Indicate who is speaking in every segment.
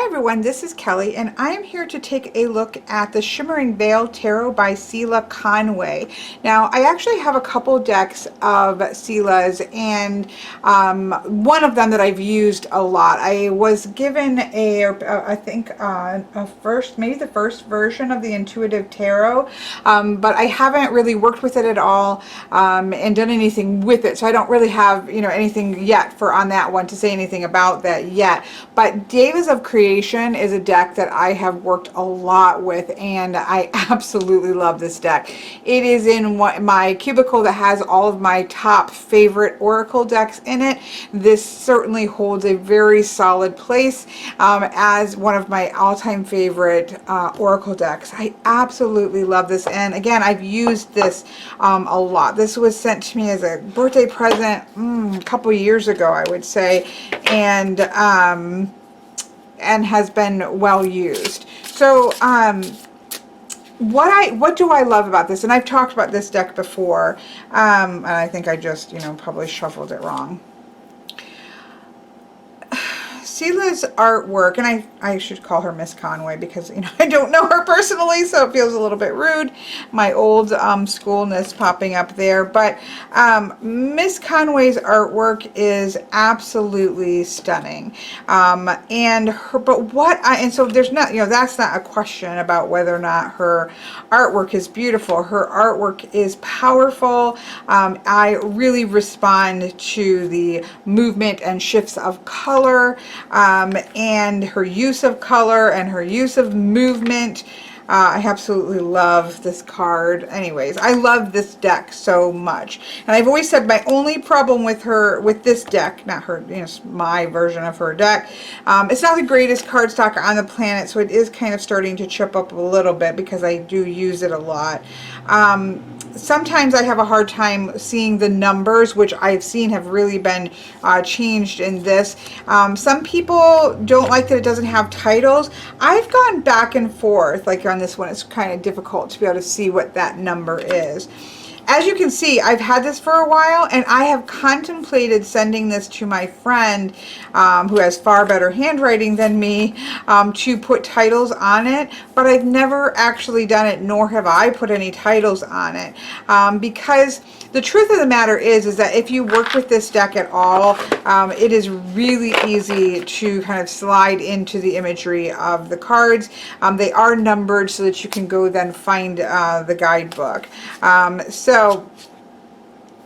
Speaker 1: everyone, this is Kelly, and I am here to take a look at the Shimmering Veil Tarot by Selah Conway. Now, I actually have a couple decks of Selah's, and one of them that I've used a lot. I was given maybe the first version of the Intuitive Tarot, but I haven't really worked with it at all and done anything with it, so I don't really have anything yet on that one to say anything about that yet. But Devas of Creation is a deck that I have worked a lot with, and I absolutely love this deck. It is in my cubicle that has all of my top favorite Oracle decks in it. This certainly holds a very solid place as one of my all-time favorite Oracle decks. I absolutely love this, and again, I've used this a lot. This was sent to me as a birthday present a couple years ago, I would say, and has been well used. So what do I love about this? And I've talked about this deck before, and I think I just probably shuffled it wrong. Selah's artwork, and I should call her Miss Conway because I don't know her personally, so it feels a little bit rude. My old schoolness popping up there, but Miss Conway's artwork is absolutely stunning. And so there's not that's not a question about whether or not her artwork is beautiful. Her artwork is powerful. I really respond to the movement and shifts of color. And her use of color and her use of movement. I absolutely love this card. Anyways, I love this deck so much. And I've always said my only problem with this deck, not her, my version of her deck, it's not the greatest cardstock on the planet, so it is kind of starting to chip up a little bit because I do use it a lot. Sometimes I have a hard time seeing the numbers, which I've seen have really been changed in this. Some people don't like that it doesn't have titles. I've gone back and forth. Like on this one, it's kind of difficult to be able to see what that number is. As you can see, I've had this for a while, and I have contemplated sending this to my friend who has far better handwriting than me to put titles on it, but I've never actually done it, nor have I put any titles on it, because the truth of the matter is that if you work with this deck at all, it is really easy to kind of slide into the imagery of the cards. They are numbered so that you can go then find the guidebook. So,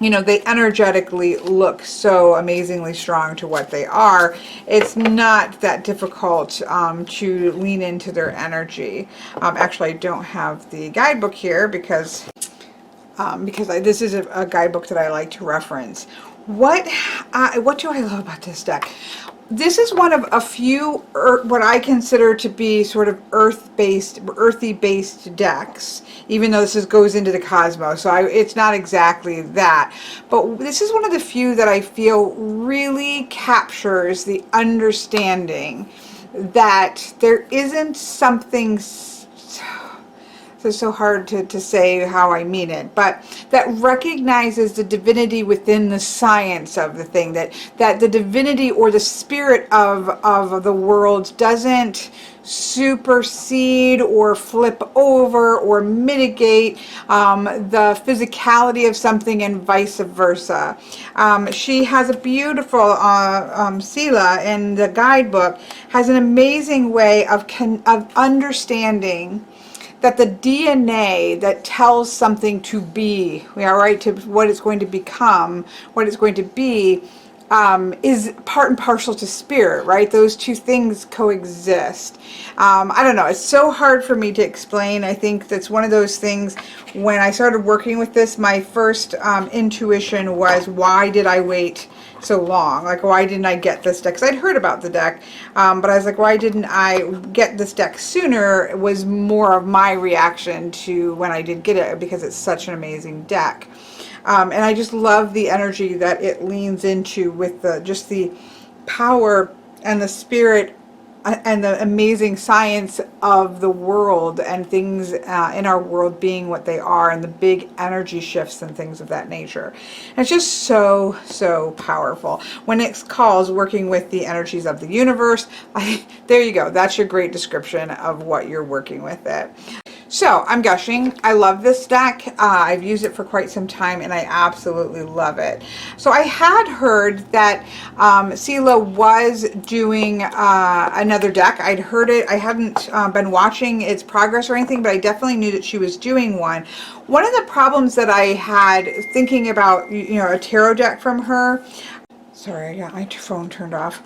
Speaker 1: they energetically look so amazingly strong to what they are. It's not that difficult to lean into their energy. Actually, I don't have the guidebook here because this is a guidebook that I like to reference. What do I love about this deck? This is one of a few what I consider to be sort of earthy-based decks, even though this goes into the cosmos, so it's not exactly that. But this is one of the few that I feel really captures the understanding that there isn't something. It's so hard to say how I mean it, but that recognizes the divinity within the science of the thing, that the divinity or the spirit of the world doesn't supersede or flip over or mitigate the physicality of something and vice versa. She has a beautiful, Selah in the guidebook has an amazing way of understanding that the DNA that tells something to be, to what it's going to become, what it's going to be, is part and parcel to spirit, right? Those two things coexist. I don't know. It's so hard for me to explain. I think that's one of those things. When I started working with this, my first intuition was, why did I wait so long? Like, why didn't I get this deck? Because I'd heard about the deck, but I was like, why didn't I get this deck sooner? It was more of my reaction to when I did get it, because it's such an amazing deck. And I just love the energy that it leans into with just the power and the spirit and the amazing science of the world and things in our world being what they are, and the big energy shifts and things of that nature. And it's just so, so powerful. When it calls working with the energies of the universe, there you go. That's your great description of what you're working with it. So I'm gushing. I love this deck. I've used it for quite some time and I absolutely love it. So I had heard that Sela was doing another deck. I'd heard it. I hadn't been watching its progress or anything, but I definitely knew that she was doing one. One of the problems that I had thinking about, a tarot deck from her, sorry, I got my phone turned off.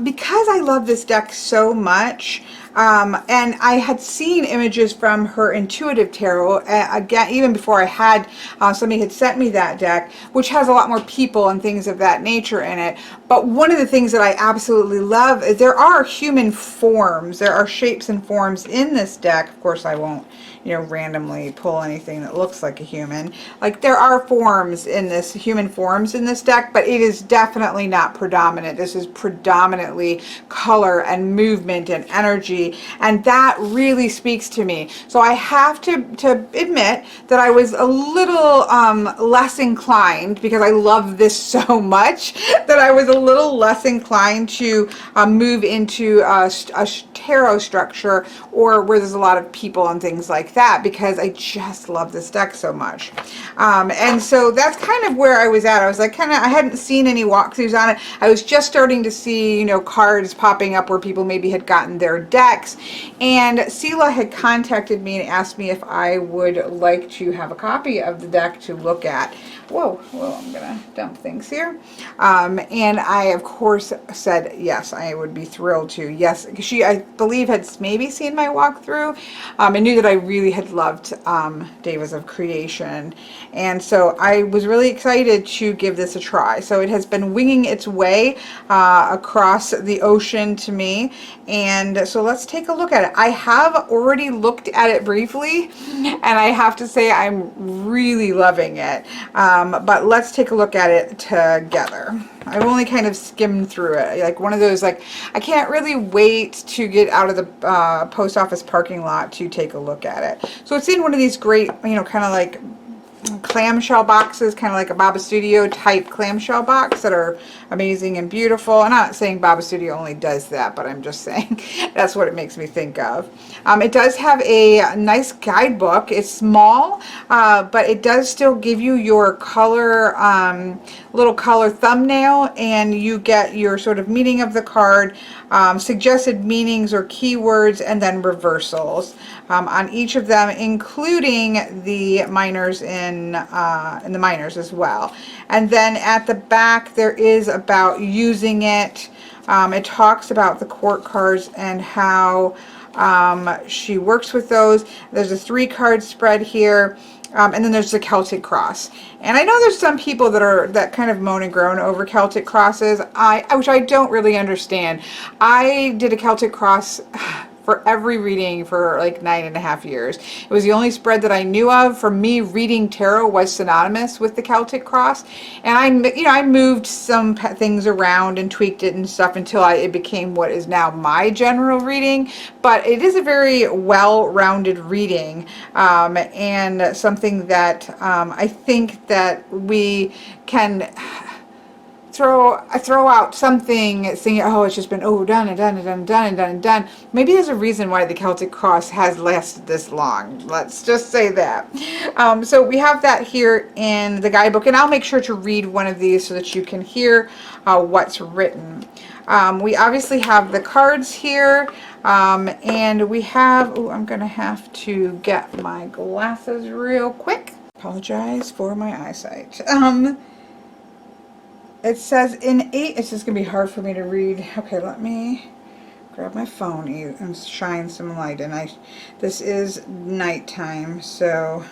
Speaker 1: Because I love this deck so much, and I had seen images from her intuitive tarot, again, even before I had, somebody had sent me that deck, which has a lot more people and things of that nature in it. But one of the things that I absolutely love is there are human forms, there are shapes and forms in this deck. Of course, I won't, randomly pull anything that looks like a human. Like, there are forms in this, human forms in this deck, but it is definitely not predominant. This is predominantly color and movement and energy, and that really speaks to me. So I have to admit that I was a little less inclined, because I love this so much, that I was a little less inclined to move into a tarot structure, or where there's a lot of people and things like that, because I just love this deck so much. And so that's kind of where I was at. I was like, I hadn't seen any walkthroughs on it. I was just starting to see, cards popping up where people maybe had gotten their decks. And Sela had contacted me and asked me if I would like to have a copy of the deck to look at. Whoa, I'm gonna dump things here. And I, of course, said yes, I would be thrilled to. Yes, because she, I believe, had maybe seen my walkthrough, and knew that I really had loved Days of Creation. And so I was really excited to give this a try. So it has been winging its way across the ocean to me. And so let's take a look at it. I have already looked at it briefly, and I have to say I'm really loving it. But let's take a look at it together. I've only kind of skimmed through it, like one of those, like, I can't really wait to get out of the post office parking lot to take a look at it. So it's in one of these great, kind of like clamshell boxes, kind of like a Baba Studio type clamshell box, that are amazing and beautiful. I'm not saying Baba Studio only does that, but I'm just saying that's what it makes me think of. It does have a nice guidebook. It's small, but it does still give you your color, little color thumbnail, and you get your sort of meaning of the card, suggested meanings or keywords, and then reversals on each of them, including the minors in the minors as well. And then at the back there is about using it. It talks about the court cards and how she works with those. There's a 3-card spread here. And then there's the Celtic Cross. And I know there's some people that kind of moan and groan over Celtic Crosses, which I don't really understand. I did a Celtic Cross for every reading for like 9.5 years. It was the only spread that I knew of. For me, reading tarot was synonymous with the Celtic Cross, and I moved some things around and tweaked it and stuff until it became what is now my general reading. But it is a very well-rounded reading, and something that I think that we can throw out something saying, oh, it's just been done and done and done and done and done and done. Maybe there's a reason why the Celtic Cross has lasted this long. Let's just say that. So we have that here in the guidebook, and I'll make sure to read one of these so that you can hear what's written. We obviously have the cards here, and we have, I'm gonna have to get my glasses real quick. Apologize for my eyesight. It says in 8, it's just going to be hard for me to read. Okay, let me grab my phone and shine some light. And this is nighttime, so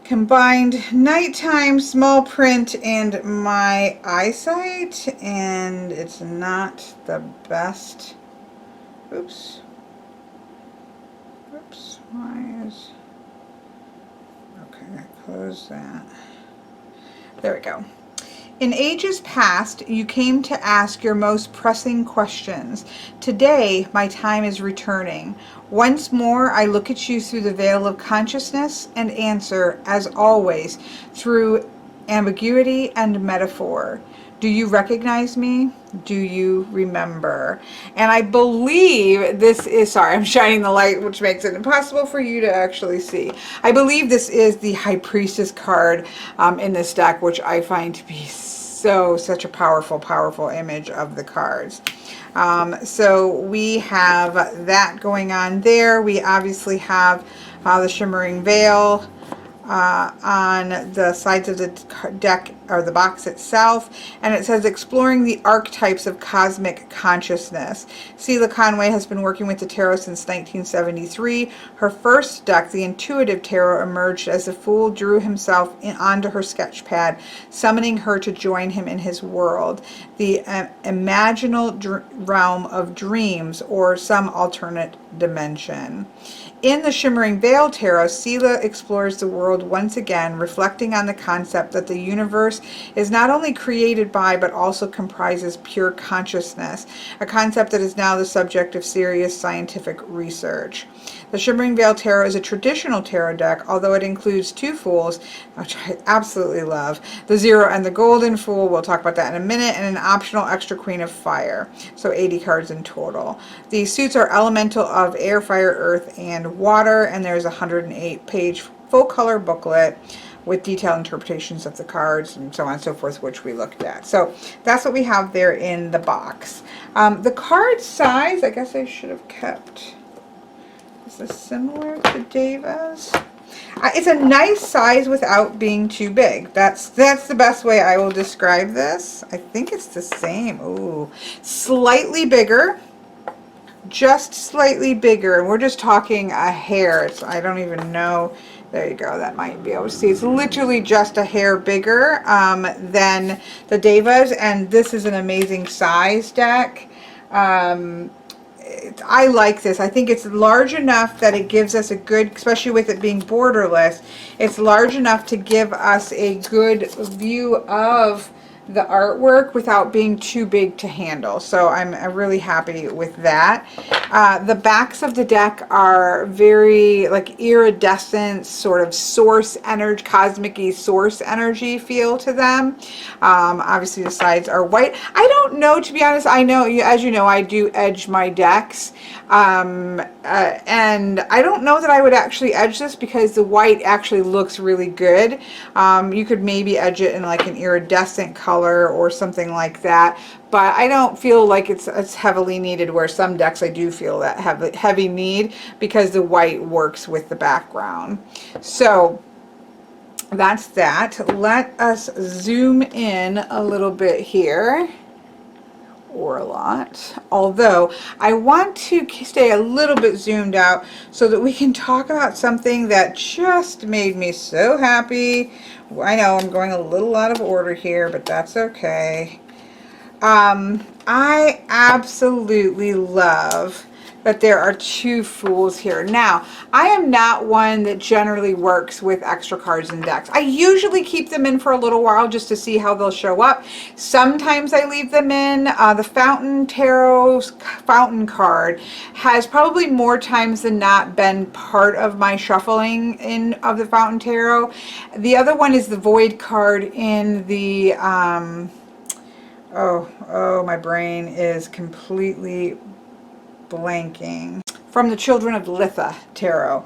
Speaker 1: combined nighttime, small print, and my eyesight, and it's not the best. Oops. Why is... Okay, close that. There we go. In ages past, you came to ask your most pressing questions. Today, my time is returning. Once more, I look at you through the veil of consciousness and answer, as always, through ambiguity and metaphor. Do you recognize me? Do you remember? And I believe this is, sorry, I'm shining the light, which makes it impossible for you to actually see. I believe this is the High Priestess card in this deck, which I find to be such a powerful image of the cards. So we have that going on there. We obviously have the Shimmering Veil on the sides of the deck, or the box itself, and it says exploring the archetypes of cosmic consciousness. Sheila Conway has been working with the tarot since 1973. Her first deck, the Intuitive Tarot, emerged as the Fool drew himself onto her sketch pad, summoning her to join him in his world, the imaginal realm of dreams or some alternate dimension. In the Shimmering Veil Tarot, Sheila explores the world once again, reflecting on the concept that the universe is not only created by, but also comprises pure consciousness, a concept that is now the subject of serious scientific research. The Shimmering Veil Tarot is a traditional tarot deck, although it includes two Fools, which I absolutely love, the Zero and the Golden Fool, we'll talk about that in a minute, and an optional extra Queen of Fire, so 80 cards in total. The suits are elemental of air, fire, earth, and water, and there's a 108-page full-color booklet with detailed interpretations of the cards and so on and so forth, which we looked at. So that's what we have there in the box. The card size, I guess I should have kept. Is this similar to Deva's? It's a nice size without being too big. That's the best way I will describe this. I think it's the same. Ooh, slightly bigger. Just slightly bigger, and we're just talking a hair. I don't even know. There you go. That might be able to see. It's literally just a hair bigger than the Devas, and this is an amazing size deck. I like this. I think it's large enough that it gives us a good, especially with it being borderless, it's large enough to give us a good view of the artwork without being too big to handle. So I'm really happy with that. The backs of the deck are very like iridescent, sort of source energy, cosmic-y source energy feel to them. Obviously the sides are white. I don't know, to be honest. I know, as you know, I do edge my decks. And I don't know that I would actually edge this because the white actually looks really good. You could maybe edge it in like an iridescent color or something like that, but I don't feel like it's heavily needed, where some decks I do feel that have heavy need because the white works with the background. So that's that. Let us zoom in a little bit here, or a lot, although I want to stay a little bit zoomed out so that we can talk about something that just made me so happy. I know I'm going a little out of order here, but that's okay. I absolutely love that there are two Fools here. Now, I am not one that generally works with extra cards in decks. I usually keep them in for a little while just to see how they'll show up. Sometimes I leave them in. The Fountain Tarot's Fountain card has probably more times than not been part of my shuffling in of the Fountain Tarot. The other one is the Void card in the oh, my brain is completely blanking. From the Children of Litha Tarot,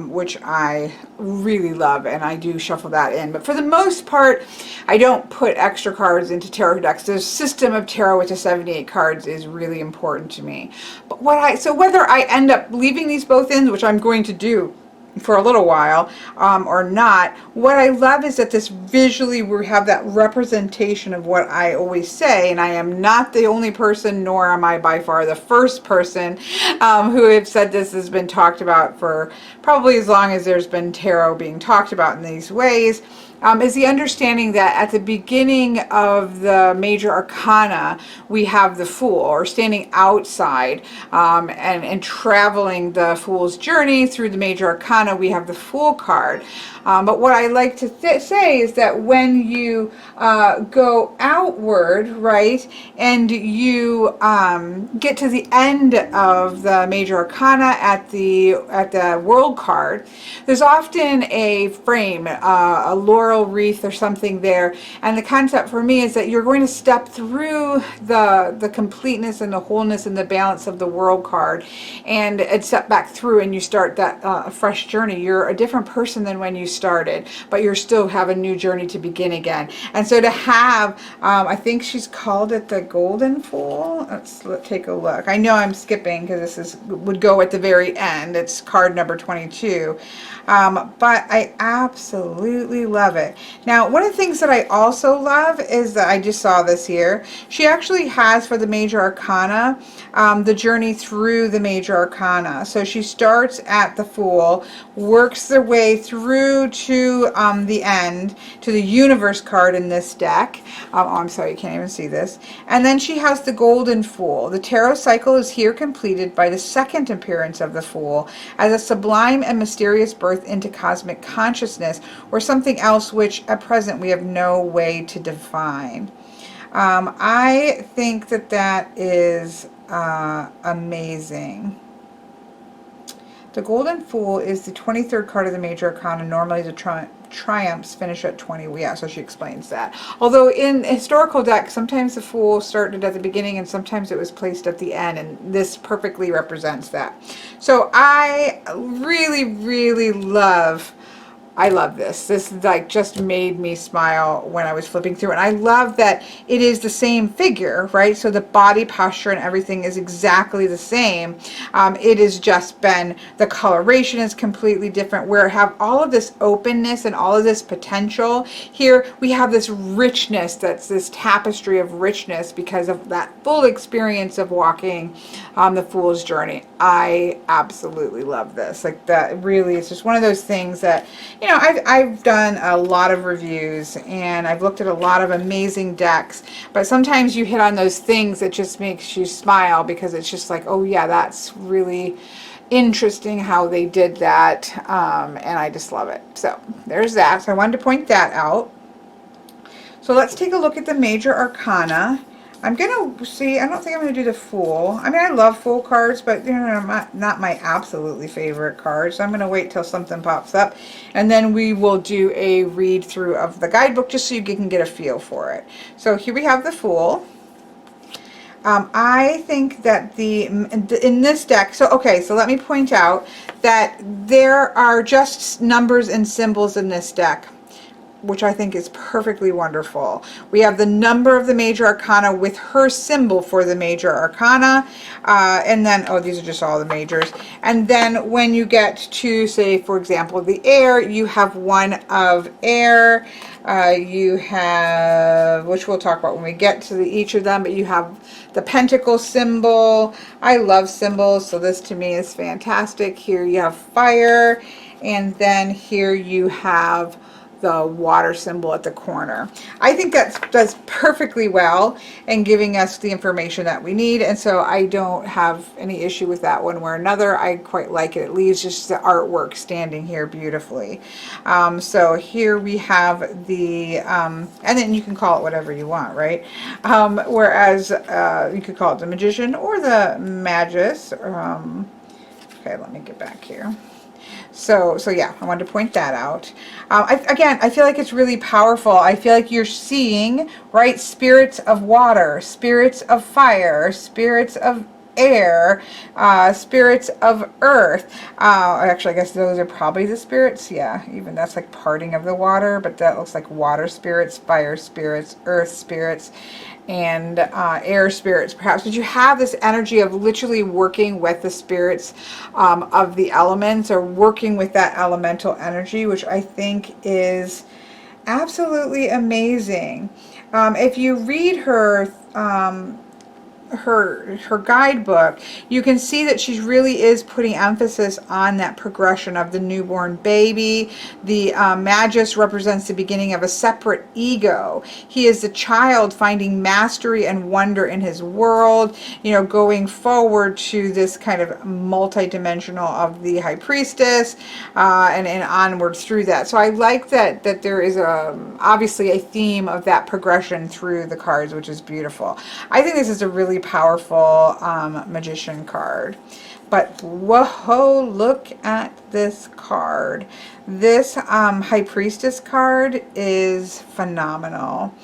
Speaker 1: which I really love, and I do shuffle that in. But for the most part, I don't put extra cards into tarot decks. The system of tarot with the 78 cards is really important to me. But so whether I end up leaving these both in, which I'm going to do for a little while, or not, what I love is that this visually we have that representation of what I always say, and I am not the only person, nor am I by far the first person who have said this has been talked about for probably as long as there's been tarot being talked about in these ways. is the understanding that at the beginning of the major arcana, we have the Fool, or standing outside and traveling the Fool's journey through the major arcana, we have the Fool card. But what I like to say is that when you go outward, right, and you get to the end of the major arcana at the World card, there's often a frame, a laurel wreath or something there, and the concept for me is that you're going to step through the completeness and the wholeness and the balance of the World card, and step back through, and you start that fresh journey. You're a different person than when you started, but you still have a new journey to begin again. And so to have, I think she's called it the Golden Fool. Let's take a look. I know I'm skipping because this would go at the very end. It's card number 22. But I absolutely love it. Now, one of the things that I also love is that I just saw this here. She actually has, for the major arcana, the journey through the major arcana. So she starts at the Fool, works their way through to the end, to the Universe card in this deck. Oh, I'm sorry, you can't even see this. And then she has the Golden Fool. The tarot cycle is here completed by the second appearance of the Fool as a sublime and mysterious birth into cosmic consciousness, or something else which at present we have no way to define. I think that that is amazing. The Golden Fool is the 23rd card of the major arcana. Normally the triumphs finish at 20. Yeah, so she explains that. Although in historical decks, sometimes the Fool started at the beginning and sometimes it was placed at the end, and this perfectly represents that. So I really love this. This like just made me smile when I was flipping through. And I love that it is the same figure, right? So the body posture and everything is exactly the same. It has just been, the coloration is completely different, where I have all of this openness and all of this potential. Here we have this richness, that's this tapestry of richness because of that full experience of walking the Fool's journey. I absolutely love this. Like, that really is just one of those things that, you know, I've done a lot of reviews and I've looked at a lot of amazing decks, but sometimes you hit on those things that just makes you smile, because it's just like, oh yeah, that's really interesting how they did that, and I just love it. So there's that. So I wanted to point that out. So let's take a look at the major arcana. I'm going to see, I don't think I'm going to do the Fool. I mean, I love Fool cards, but you know, not my absolutely favorite cards. So I'm going to wait till something pops up, and then we will do a read through of the guidebook just so you can get a feel for it. So here we have the Fool. I think that in this deck, so okay, so let me point out that there are just numbers and symbols in this deck, which I think is perfectly wonderful. We have the number of the major arcana with her symbol for the major arcana, and then, oh, these are just all the majors. And then when you get to, say, for example, the air, you have one of air. You have, which we'll talk about when we get to each of them, but you have the pentacle symbol. I love symbols, so this to me is fantastic. Here you have fire, and then here you have the water symbol at the corner. I think that does perfectly well in giving us the information that we need, and so I don't have any issue with that one way or another. I quite like it. It leaves just the artwork standing here beautifully. So here we have the, and then you can call it whatever you want, right? Whereas you could call it the Magician or the Magus. Okay, let me get back here. So yeah, I wanted to point that out. Again, I feel like it's really powerful. I feel like you're seeing, right, spirits of water, spirits of fire, spirits of air, spirits of earth. Actually, I guess those are probably the spirits. Yeah, even that's like parting of the water, but that looks like water spirits, fire spirits, earth spirits, and air spirits perhaps. But you have this energy of literally working with the spirits of the elements, or working with that elemental energy, which I think is absolutely amazing. If you read her her guidebook, you can see that she really is putting emphasis on that progression of the newborn baby. The Magus represents the beginning of a separate ego. He is the child finding mastery and wonder in his world, you know, going forward to this kind of multi-dimensional of the High Priestess, and onwards through that. So I like that there is obviously a theme of that progression through the cards, which is beautiful. I think this is a really powerful magician card. But whoa, look at this card. This High Priestess card is phenomenal.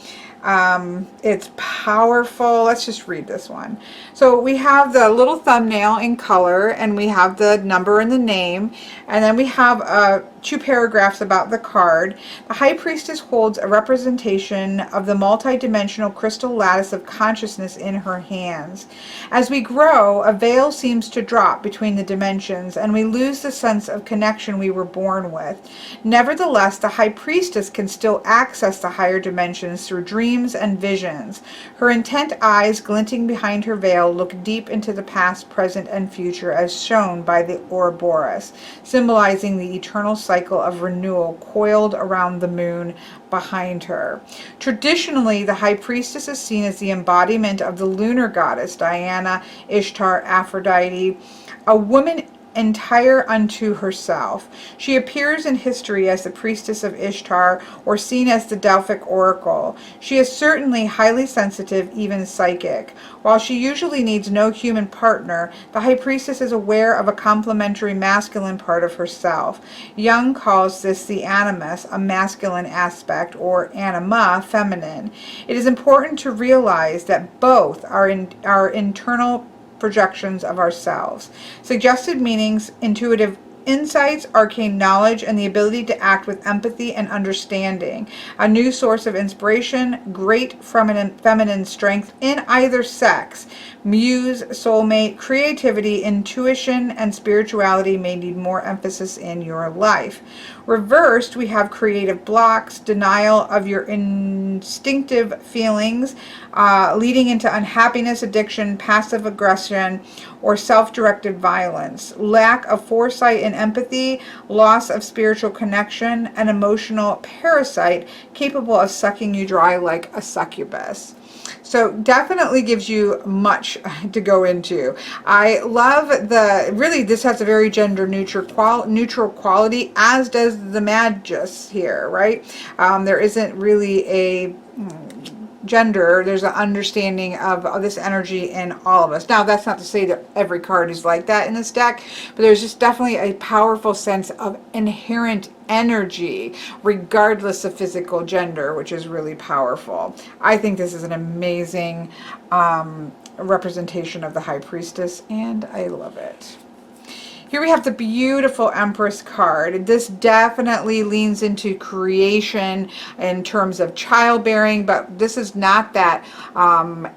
Speaker 1: It's powerful. Let's just read this one. So we have the little thumbnail in color, and we have the number and the name, and then we have 2 paragraphs about the card. The High Priestess holds a representation of the multi-dimensional crystal lattice of consciousness in her hands. As we grow, a veil seems to drop between the dimensions, and we lose the sense of connection we were born with. Nevertheless, the High Priestess can still access the higher dimensions through dreams and visions. Her intent eyes, glinting behind her veil, look deep into the past, present, and future, as shown by the Ouroboros, symbolizing the eternal cycle of renewal coiled around the moon behind her. Traditionally, the High Priestess is seen as the embodiment of the lunar goddess Diana, Ishtar, Aphrodite, a woman entire unto herself. She appears in history as the priestess of Ishtar, or seen as the Delphic oracle. She is certainly highly sensitive, even psychic. While she usually needs no human partner, the High Priestess is aware of a complementary masculine part of herself. Jung calls this the animus, a masculine aspect, or anima, feminine. It is important to realize that both are internal projections of ourselves. Suggested meanings, intuitive insights, arcane knowledge, and the ability to act with empathy and understanding. A new source of inspiration, great feminine strength in either sex. Muse, soulmate, creativity, intuition, and spirituality may need more emphasis in your life. Reversed, we have creative blocks, denial of your instinctive feelings, leading into unhappiness, addiction, passive aggression, or self-directed violence. Lack of foresight and empathy, loss of spiritual connection, an emotional parasite capable of sucking you dry like a succubus. So definitely gives you much to go into. I love really this has a very gender neutral quality, as does the Magus here, right? There isn't really a gender. There's an understanding of this energy in all of us. Now, that's not to say that every card is like that in this deck, but there's just definitely a powerful sense of inherent energy regardless of physical gender, which is really powerful. I think this is an amazing representation of the High Priestess, and I love it. Here we have the beautiful Empress card. This definitely leans into creation in terms of childbearing, but this is not that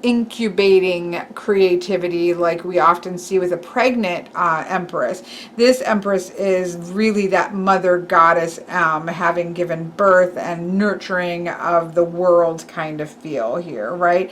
Speaker 1: incubating creativity like we often see with a pregnant Empress. This Empress is really that mother goddess, having given birth and nurturing of the world kind of feel here, right?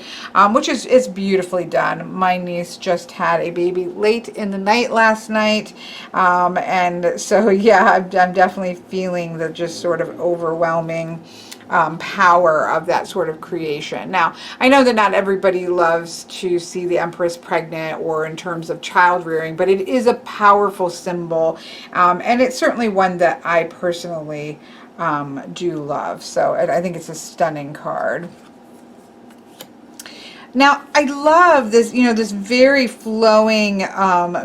Speaker 1: Which is beautifully done. My niece just had a baby late in the night last night. And so, yeah, I'm definitely feeling the just sort of overwhelming power of that sort of creation. Now, I know that not everybody loves to see the Empress pregnant or in terms of child rearing, but it is a powerful symbol, and it's certainly one that I personally do love. So I think it's a stunning card. Now, I love this, this very flowing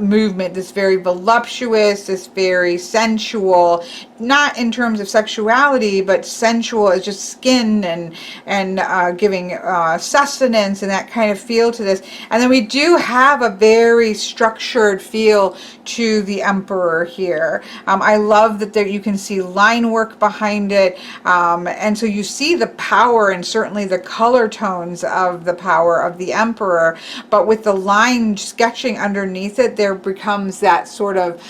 Speaker 1: movement, this very voluptuous, this very sensual, not in terms of sexuality, but sensual as just skin and giving sustenance and that kind of feel to this. And then we do have a very structured feel to the Emperor here. I love that there you can see line work behind it. And so you see the power and certainly the color tones of the power of the Emperor, but with the line sketching underneath it, there becomes that sort of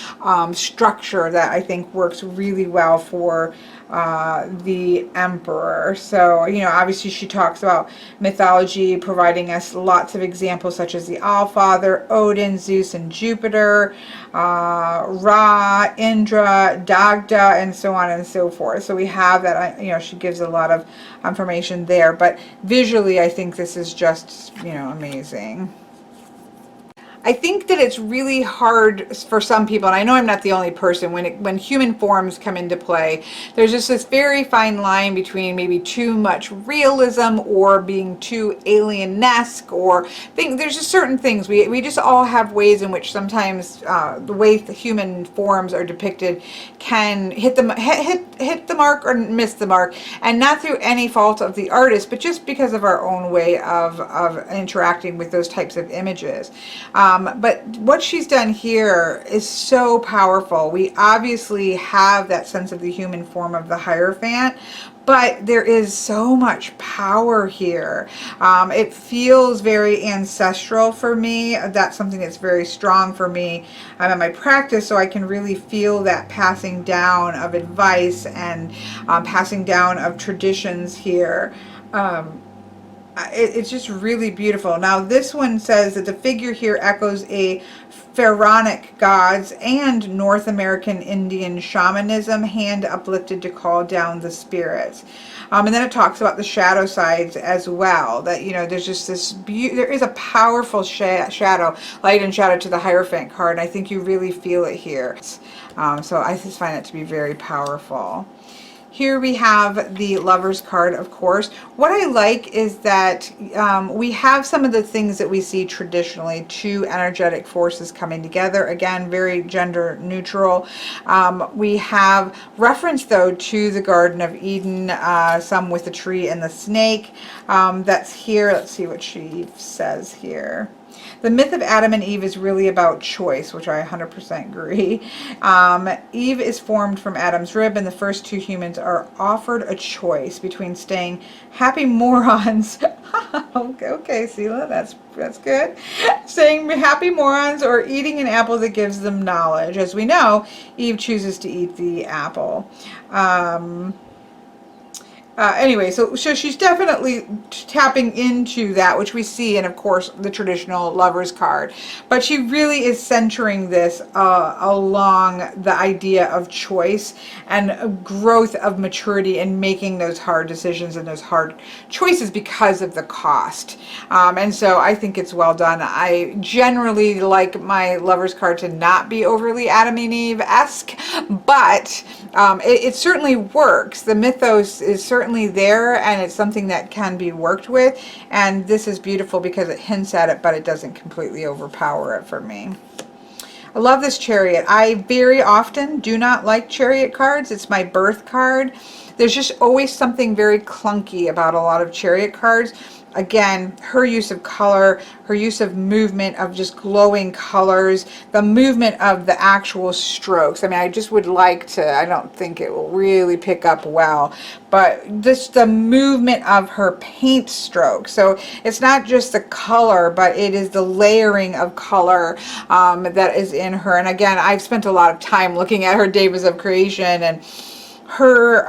Speaker 1: structure that I think works really well for the Emperor. So, you know, obviously she talks about mythology, providing us lots of examples such as the Allfather, Odin, Zeus, and Jupiter, Ra, Indra, Dagda, and so on and so forth. So we have that, you know, she gives a lot of information there. But visually, I think this is just, you know, amazing. I think that it's really hard for some people, and I know I'm not the only person, when human forms come into play, there's just this very fine line between maybe too much realism or being too alien-esque, or there's just certain things. We just all have ways in which sometimes the way the human forms are depicted can hit the mark or miss the mark, and not through any fault of the artist, but just because of our own way of interacting with those types of images. But what she's done here is so powerful. We obviously have that sense of the human form of the Hierophant, but there is so much power here. It feels very ancestral for me. That's something that's very strong for me. I'm in my practice, so I can really feel that passing down of advice and passing down of traditions here. It's just really beautiful. Now this one says that the figure here echoes a pharaonic gods and North American Indian shamanism, hand uplifted to call down the spirits. And then it talks about the shadow sides as well, that, you know, there's just this there is a powerful shadow, light and shadow to the Hierophant card, and I think you really feel it here. So I just find it to be very powerful. Here we have the Lover's card, of course. What I like is that we have some of the things that we see traditionally, two energetic forces coming together. Again, very gender neutral. We have reference, though, to the Garden of Eden, some with the tree and the snake. That's here. Let's see what she says here. The myth of Adam and Eve is really about choice, which I 100% agree. Eve is formed from Adam's rib, and the first two humans are offered a choice between staying happy morons. Okay, Sela, that's good. Staying happy morons or eating an apple that gives them knowledge. As we know, Eve chooses to eat the apple. Anyway, so she's definitely tapping into that, which we see in, of course, the traditional Lover's card. But she really is centering this along the idea of choice and growth of maturity and making those hard decisions and those hard choices because of the cost. And so I think it's well done. I generally like my Lover's card to not be overly Adam and Eve-esque, but it certainly works. The mythos is certainly there, and it's something that can be worked with, and this is beautiful because it hints at it, but it doesn't completely overpower it for me. I love this Chariot. I very often do not like Chariot cards. It's my birth card. There's just always something very clunky about a lot of Chariot cards. Again, her use of color, her use of movement, of just glowing colors, the movement of the actual strokes. I mean, I just would like to, I don't think it will really pick up well, but just the movement of her paint strokes. So it's not just the color, but it is the layering of color that is in her. And again, I've spent a lot of time looking at her Days of Creation, and her,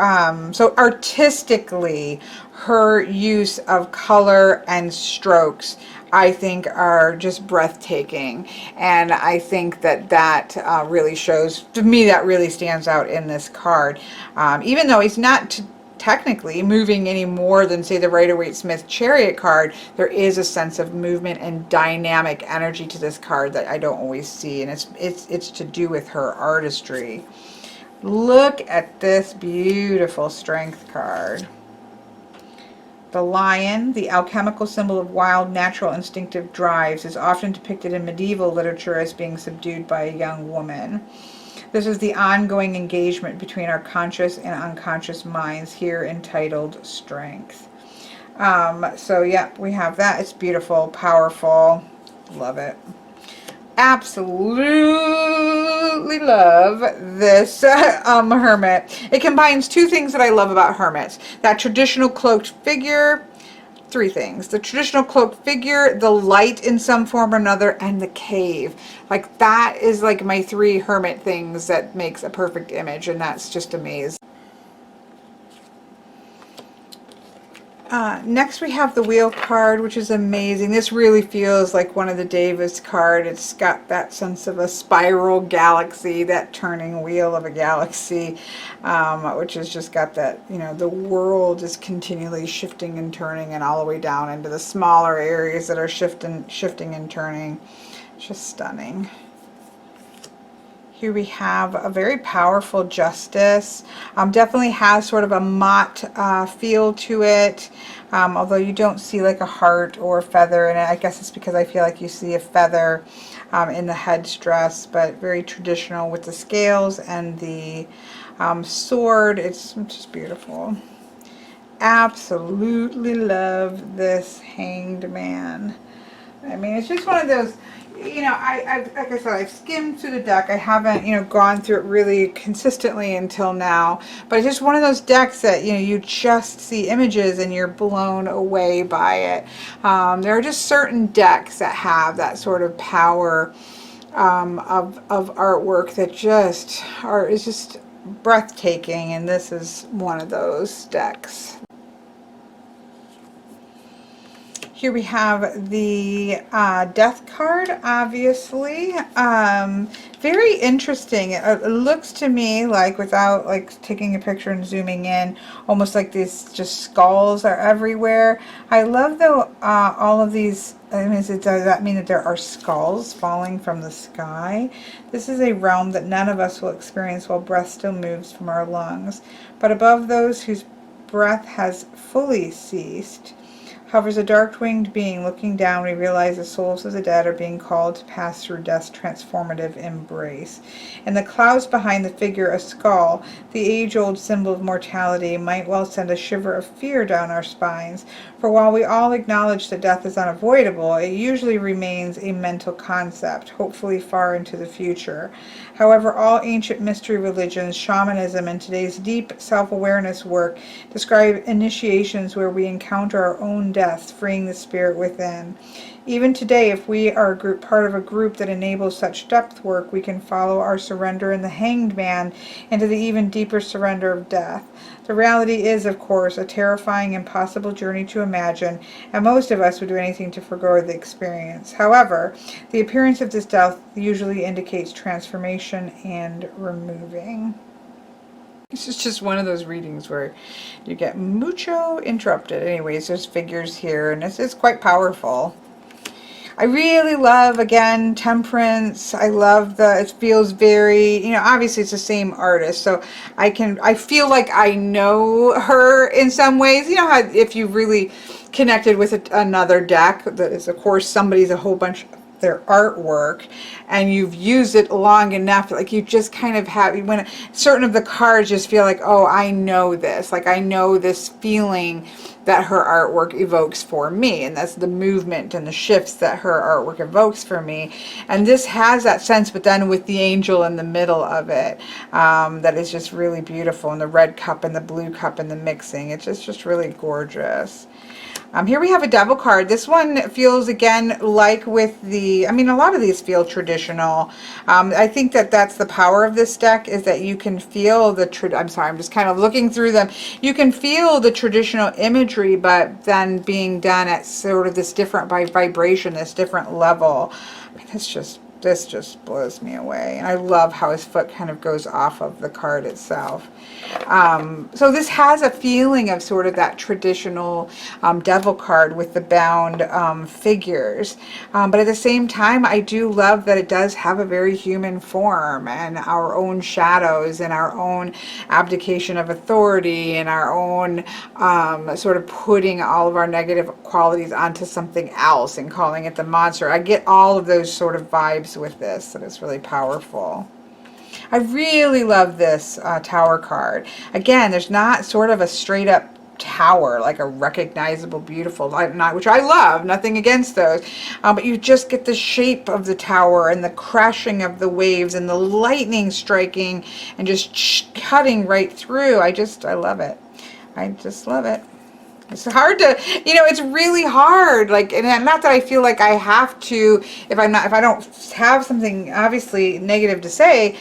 Speaker 1: so artistically, her use of color and strokes, I think, are just breathtaking. And I think that really shows, to me, that really stands out in this card. Even though he's not technically moving any more than, say, the Rider-Waite-Smith Chariot card, there is a sense of movement and dynamic energy to this card that I don't always see. And it's to do with her artistry. Look at this beautiful Strength card. The lion, the alchemical symbol of wild, natural, instinctive drives, is often depicted in medieval literature as being subdued by a young woman. This is the ongoing engagement between our conscious and unconscious minds, here entitled Strength. So yeah, we have that. It's beautiful, powerful. Love it. Absolutely love this hermit. It combines two things that I love about hermits. That traditional cloaked figure, three things. The traditional cloaked figure, the light in some form or another, and the cave. Like, that is like my three hermit things that makes a perfect image, and that's just amazing. Next we have the wheel card, which is amazing. This really feels like one of the Davis card. It's got that sense of a spiral galaxy, that turning wheel of a galaxy, which has just got that, you know, the world is continually shifting and turning, and all the way down into the smaller areas that are shifting and turning. Just stunning. Here we have a very powerful Justice. Definitely has sort of a motte feel to it, although you don't see like a heart or a feather in it. I guess it's because I feel like you see a feather in the headdress, but very traditional with the scales and the sword. It's just beautiful. Absolutely love this Hanged Man. I mean, it's just one of those, you know, like I said, I've skimmed through the deck. I haven't, you know, gone through it really consistently until now. But it's just one of those decks that, you know, you just see images and you're blown away by it. There are just certain decks that have that sort of power of artwork that just is just breathtaking. And this is one of those decks. Here we have the Death card, obviously. Very interesting. It looks to me like, without like taking a picture and zooming in, almost like these just skulls are everywhere. I love though all of these. I mean, does that mean that there are skulls falling from the sky? This is a realm that none of us will experience while breath still moves from our lungs. But above those whose breath has fully ceased, hovers a dark-winged being. Looking down, we realize the souls of the dead are being called to pass through death's transformative embrace. In the clouds behind the figure, a skull, the age-old symbol of mortality, might well send a shiver of fear down our spines. For while we all acknowledge that death is unavoidable, it usually remains a mental concept, hopefully far into the future. However, all ancient mystery religions, shamanism, and today's deep self-awareness work describe initiations where we encounter our own deaths, freeing the spirit within. Even today, if we are part of a group that enables such depth work, we can follow our surrender in the Hanged Man into the even deeper surrender of death. The reality is, of course, a terrifying, impossible journey to imagine, and most of us would do anything to forgo the experience. However, the appearance of this death usually indicates transformation and removing. This is just one of those readings where you get mucho interrupted. Anyways, there's figures here, and it's quite powerful. I really love, again, Temperance. I love it feels very, you know, obviously it's the same artist, so I feel like I know her in some ways. You know how if you really connected with another deck, that is, of course, somebody's a whole bunch of their artwork, and you've used it long enough, like you just kind of have, when certain of the cards just feel like, oh, I know this, like I know this feeling that her artwork evokes for me, and that's the movement and the shifts that her artwork evokes for me. And this has that sense, but then with the angel in the middle of it, that is just really beautiful, and the red cup and the blue cup and the mixing, it's just really gorgeous. Here we have a Devil card. This one feels, again, like with the, I mean, a lot of these feel traditional. I think that that's the power of this deck, is that you can feel the, I'm sorry, I'm just kind of looking through them. You can feel the traditional imagery, but then being done at sort of this different vibration, this different level. I mean, this just blows me away. And I love how his foot kind of goes off of the card itself. So this has a feeling of sort of that traditional devil card with the bound figures. But at the same time, I do love that it does have a very human form, and our own shadows and our own abdication of authority and our own sort of putting all of our negative qualities onto something else and calling it the monster. I get all of those sort of vibes with this, and it's really powerful. I really love this tower card. Again, there's not sort of a straight up tower, like a recognizable, beautiful light night, which I love, nothing against those, but you just get the shape of the tower and the crashing of the waves and the lightning striking and just cutting right through. I love it. I just love it. It's hard to, you know, it's really hard, like, and not that I feel like I have to, if I don't have something obviously negative to say,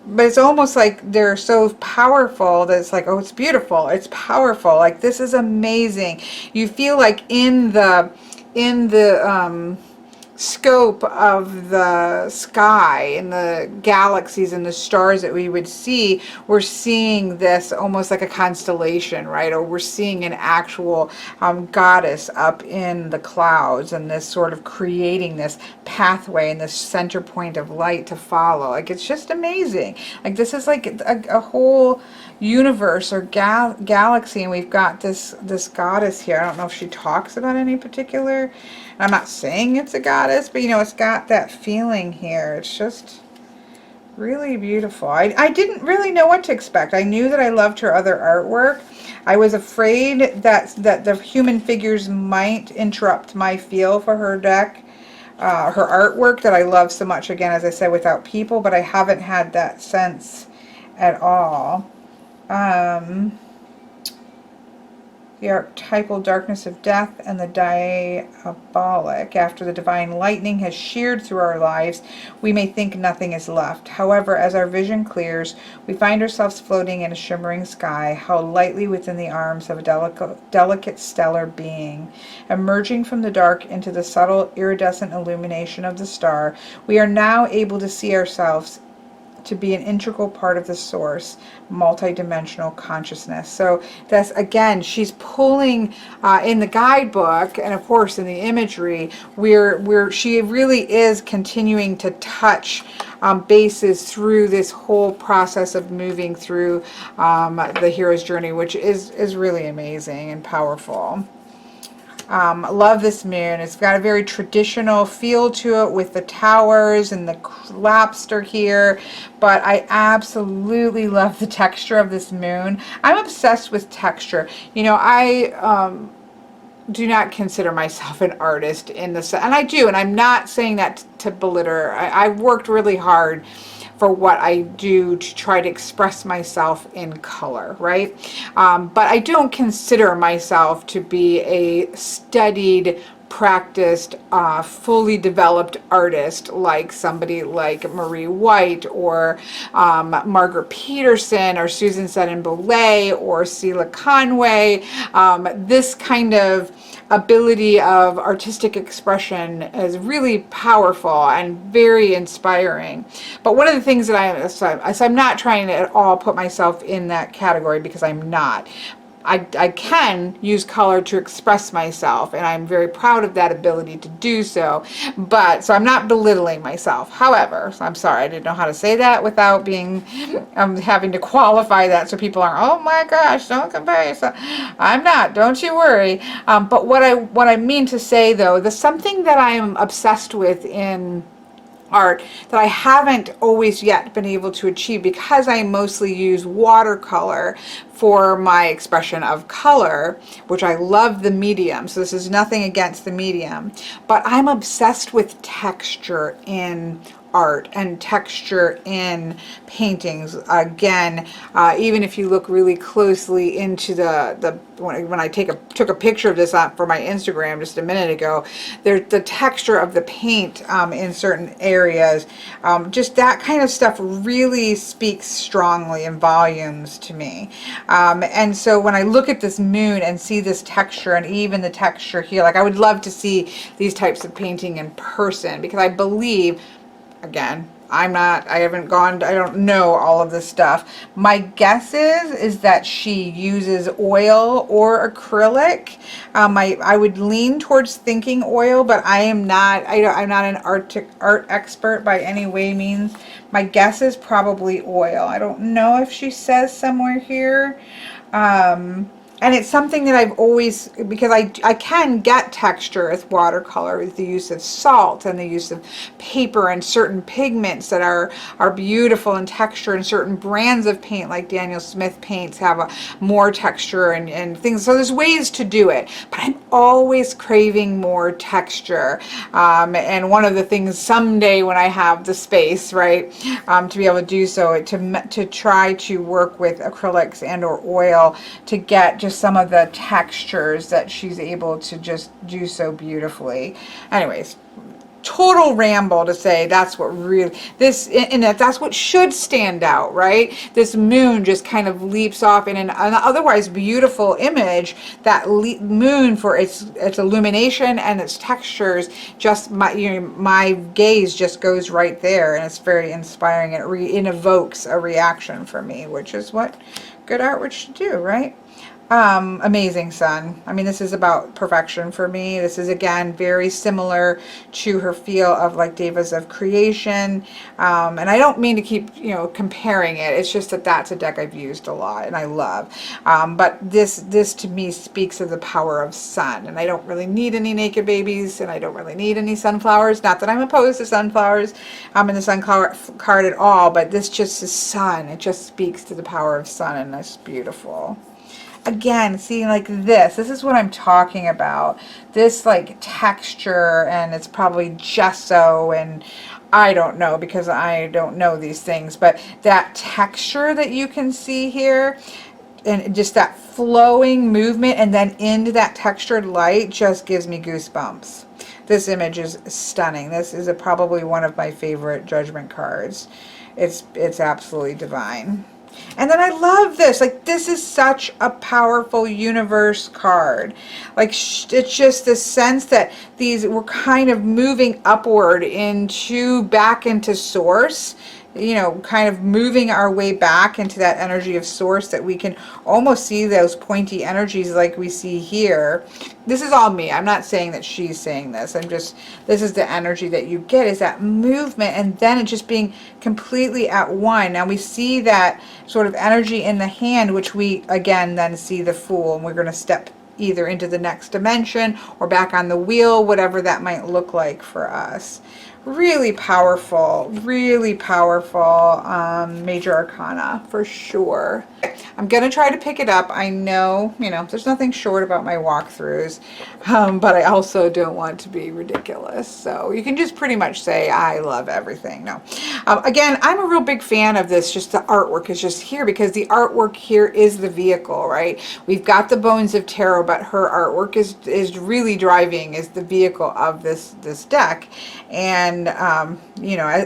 Speaker 1: but it's almost like they're so powerful that it's like, oh, it's beautiful, it's powerful, like this is amazing. You feel like in the scope of the sky and the galaxies and the stars that we would see, we're seeing this almost like a constellation, right? Or we're seeing an actual goddess up in the clouds, and this sort of creating this pathway and this center point of light to follow. Like, it's just amazing. Like, this is like a whole universe or galaxy, and we've got this goddess here. I don't know if she talks about any particular, I'm not saying it's a goddess, but you know, it's got that feeling here. It's just really beautiful. I didn't really know what to expect. I knew that I loved her other artwork. I was afraid that the human figures might interrupt my feel for her deck, her artwork that I love so much, again, as I said, without people, but I haven't had that sense at all. The archetypal darkness of death and the diabolic. After the divine lightning has sheared through our lives, we may think nothing is left. However, as our vision clears, we find ourselves floating in a shimmering sky, held lightly within the arms of a delicate stellar being. Emerging from the dark into the subtle iridescent illumination of the star, we are now able to see ourselves to be an integral part of the source, multidimensional consciousness. So that's, again, she's pulling in the guidebook, and of course in the imagery, where she really is continuing to touch bases through this whole process of moving through the hero's journey, which is really amazing and powerful. Love this moon. It's got a very traditional feel to it with the towers and the lobster here, but I absolutely love the texture of this moon. I'm obsessed with texture. You know, I do not consider myself an artist in the sense, and I do, and I'm not saying that to belittle. I've worked really hard for what I do to try to express myself in color, right? But I don't consider myself to be a studied, practiced, fully developed artist like somebody like Marie White or Margaret Peterson or Susan Seddon-Boulay or Sheila Conway. This kind of ability of artistic expression is really powerful and very inspiring. But one of the things that I'm not trying to at all put myself in that category, because I'm not. I can use color to express myself, and I'm very proud of that ability to do so. But so I'm not belittling myself. However, I'm sorry, I didn't know how to say that without being having to qualify that so people aren't, oh my gosh, don't compare yourself. I'm not, don't you worry. But what I mean to say though, the something that I am obsessed with in art that I haven't always yet been able to achieve, because I mostly use watercolor for my expression of color, which I love the medium, so this is nothing against the medium, but I'm obsessed with texture in art and texture in paintings. Again, even if you look really closely into when I took a picture of this for my Instagram just a minute ago, there's the texture of the paint in certain areas. Just that kind of stuff really speaks strongly in volumes to me. And so when I look at this moon and see this texture, and even the texture here, like I would love to see these types of painting in person, because I believe, again, I don't know all of this stuff. My guess is that she uses oil or acrylic. I would lean towards thinking oil, but I'm not an art expert by any way means. My guess is probably oil. I don't know if she says somewhere here. And it's something that I've always, because I can get texture with watercolor with the use of salt and the use of paper and certain pigments that are beautiful in texture, and certain brands of paint like Daniel Smith paints have more texture and things. So there's ways to do it, but I'm always craving more texture. And one of the things someday when I have the space, right, to be able to do so, to try to work with acrylics and or oil to get just some of the textures that she's able to just do so beautifully. Anyways, total ramble to say that's what really that's what should stand out, right? This moon just kind of leaps off in an otherwise beautiful image. That moon, for its illumination and its textures, just my gaze just goes right there, and it's very inspiring. It evokes a reaction for me, which is what good artwork should do, right? Amazing Sun. I mean, this is about perfection for me. This is, again, very similar to her feel of like Devas of Creation. And I don't mean to keep, comparing it. It's just that that's a deck I've used a lot and I love. But this to me speaks of the power of sun. And I don't really need any naked babies, and I don't really need any sunflowers. Not that I'm opposed to sunflowers in the sun card at all, but this just is sun. It just speaks to the power of sun, and that's beautiful. Again, see, like this is what I'm talking about. This like texture, and it's probably gesso, and I don't know because I don't know these things, but that texture that you can see here, and just that flowing movement and then into that textured light just gives me goosebumps. This image is stunning. This is probably one of my favorite Judgment cards. It's absolutely divine. And then I love this. Like, this is such a powerful universe card. Like, it's just the sense that we're kind of moving upward back into source. Kind of moving our way back into that energy of source, that we can almost see those pointy energies like we see here. This is all me. I'm not saying that she's saying this. This is the energy that you get, is that movement, and then it just being completely at one. Now we see that sort of energy in the hand, which we again then see the Fool, and we're going to step either into the next dimension or back on the wheel, whatever that might look like for us. Really powerful Major Arcana for sure. I'm gonna try to pick it up. I know, there's nothing short about my walkthroughs, but I also don't want to be ridiculous. So you can just pretty much say I love everything. No, again, I'm a real big fan of this. Just the artwork is just here because the artwork here is the vehicle, right? We've got the Bones of Tarot, but her artwork is really driving, is the vehicle of this deck. And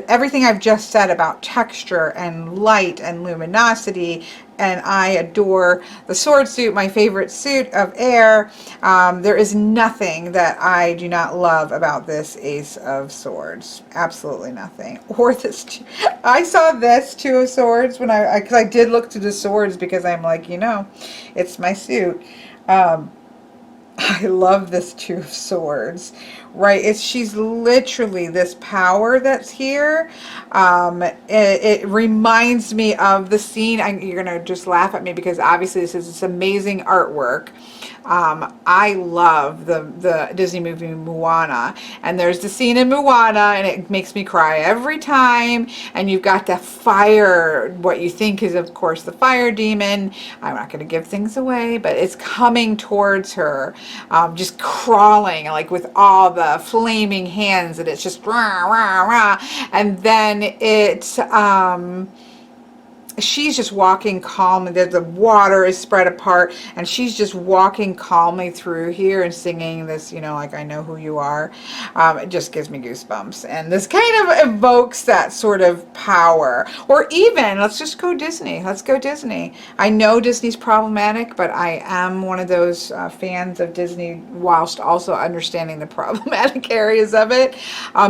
Speaker 1: everything I've just said about texture and light and luminosity, and I adore the sword suit, my favorite suit of air. There is nothing that I do not love about this Ace of Swords. Absolutely nothing. Or this, I saw this Two of Swords when because I did look to the swords, because I'm like, it's my suit. I love this Two of Swords, right? She's literally this power that's here. It reminds me of the scene. You're going to just laugh at me because obviously this is this amazing artwork. I love the Disney movie Moana, and there's the scene in Moana, and it makes me cry every time. And you've got the fire, what you think is of course the fire demon. I'm not going to give things away, but it's coming towards her, just crawling like with all the flaming hands, and it's just rah, rah, rah. And then she's just walking calmly. The water is spread apart, and she's just walking calmly through here and singing this, like, I know who you are. It just gives me goosebumps, and this kind of evokes that sort of power. Or even, let's just go Disney. Let's go Disney. I know Disney's problematic, but I am one of those fans of Disney whilst also understanding the problematic areas of it.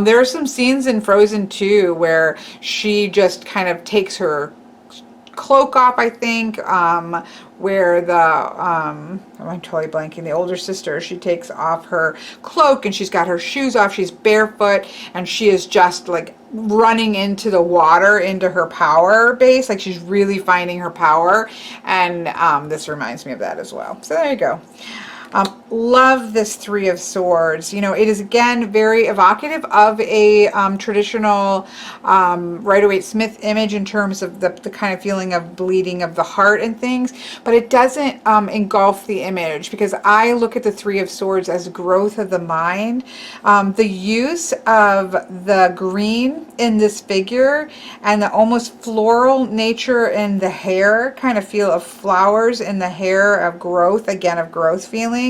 Speaker 1: There are some scenes in Frozen 2 where she just kind of takes her cloak off, I think, where I'm totally blanking, the older sister, she takes off her cloak and she's got her shoes off, she's barefoot, and she is just like running into the water, into her power base, like she's really finding her power. And this reminds me of that as well. So there you go. Love this Three of Swords. It is again very evocative of a traditional Rider-Waite-Smith image in terms of the kind of feeling of bleeding of the heart and things, but it doesn't engulf the image, because I look at the Three of Swords as growth of the mind. The use of the green in this figure and the almost floral nature in the hair, kind of feel of flowers in the hair, of growth, again, of growth feeling.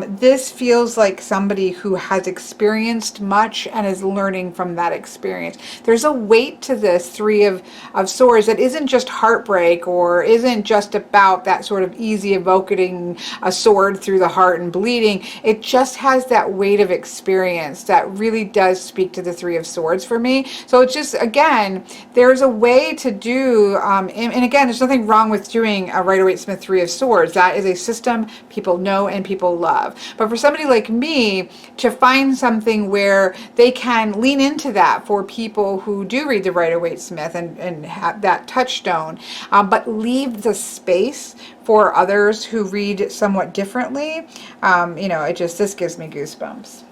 Speaker 1: This feels like somebody who has experienced much and is learning from that experience. There's a weight to this Three of Swords that isn't just heartbreak, or isn't just about that sort of easy evoking a sword through the heart and bleeding. It just has that weight of experience that really does speak to the Three of Swords for me. So it's just, again, there's a way to do, and again, there's nothing wrong with doing a Rider-Waite-Smith Three of Swords. That is a system people know and people love. But for somebody like me to find something where they can lean into that, for people who do read the Rider-Waite-Smith and have that touchstone, but leave the space for others who read somewhat differently, you know, this gives me goosebumps.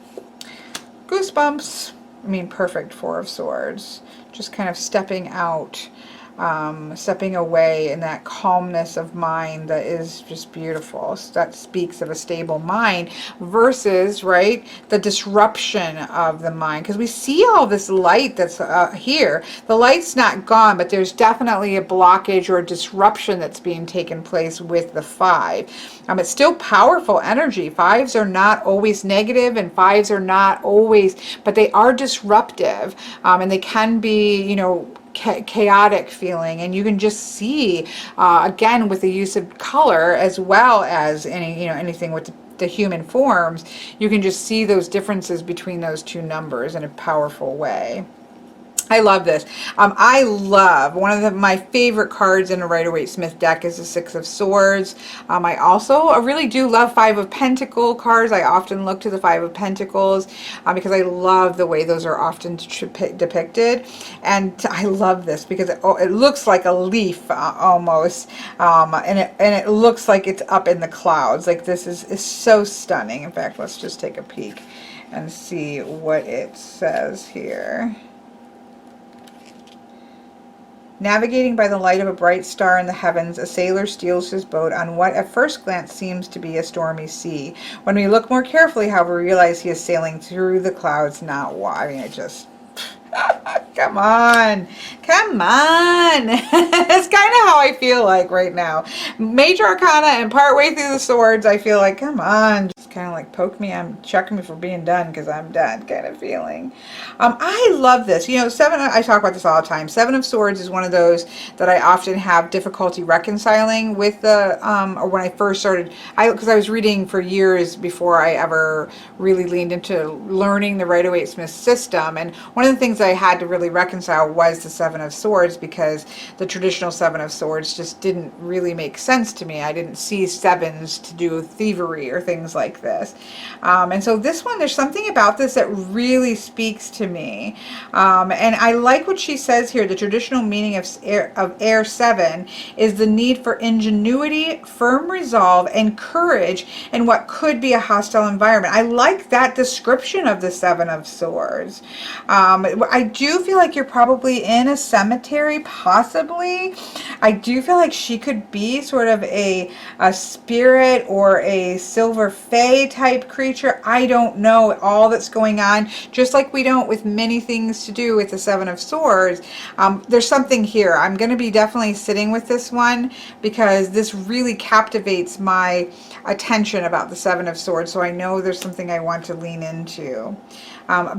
Speaker 1: Goosebumps. I mean, perfect Four of Swords. Just kind of stepping out, stepping away in that calmness of mind that is just beautiful. So that speaks of a stable mind versus, right, the disruption of the mind. Because we see all this light that's here. The light's not gone, but there's definitely a blockage or a disruption that's being taken place with the Five. It's still powerful energy. Fives are not always negative, and fives are not always, but they are disruptive, and they can be, you know, chaotic feeling. And you can just see, again, with the use of color as well as anything with the human forms, you can just see those differences between those two numbers in a powerful way. I love this. I love, one of my favorite cards in a Rider-Waite-Smith deck is the Six of Swords. I really do love Five of Pentacles cards. I often look to the Five of Pentacles because I love the way those are often depicted. And I love this because it looks like a leaf almost, and it looks like it's up in the clouds. Like, this is so stunning. In fact, let's just take a peek and see what it says here. Navigating by the light of a bright star in the heavens, a sailor steers his boat on what at first glance seems to be a stormy sea. When we look more carefully, however, we realize he is sailing through the clouds, not wide. I mean, it just... Come on. Come on. It's kind of how I feel like right now. Major Arcana and partway through the Swords, I feel like, come on. Just kind of like poke me, check me for being done because I'm done kind of feeling. I love this. You know, I talk about this all the time. Seven of Swords is one of those that I often have difficulty reconciling with the, or when I first started, because I was reading for years before I ever really leaned into learning the Rider-Waite-Smith system. And one of the things I had to really reconcile was the Seven of Swords, because the traditional Seven of Swords just didn't really make sense to me. I didn't see sevens to do thievery or things like this. And so this one, there's something about this that really speaks to me. And I like what she says here. The traditional meaning of Air 7 is the need for ingenuity, firm resolve, and courage in what could be a hostile environment. I like that description of the Seven of Swords. I do feel like you're probably in a cemetery, possibly. I do feel like she could be sort of a spirit or a silver fae type creature. I don't know all that's going on, just like we don't with many things to do with the Seven of Swords. There's something here. I'm going to be definitely sitting with this one because this really captivates my attention about the Seven of Swords, so I know there's something I want to lean into.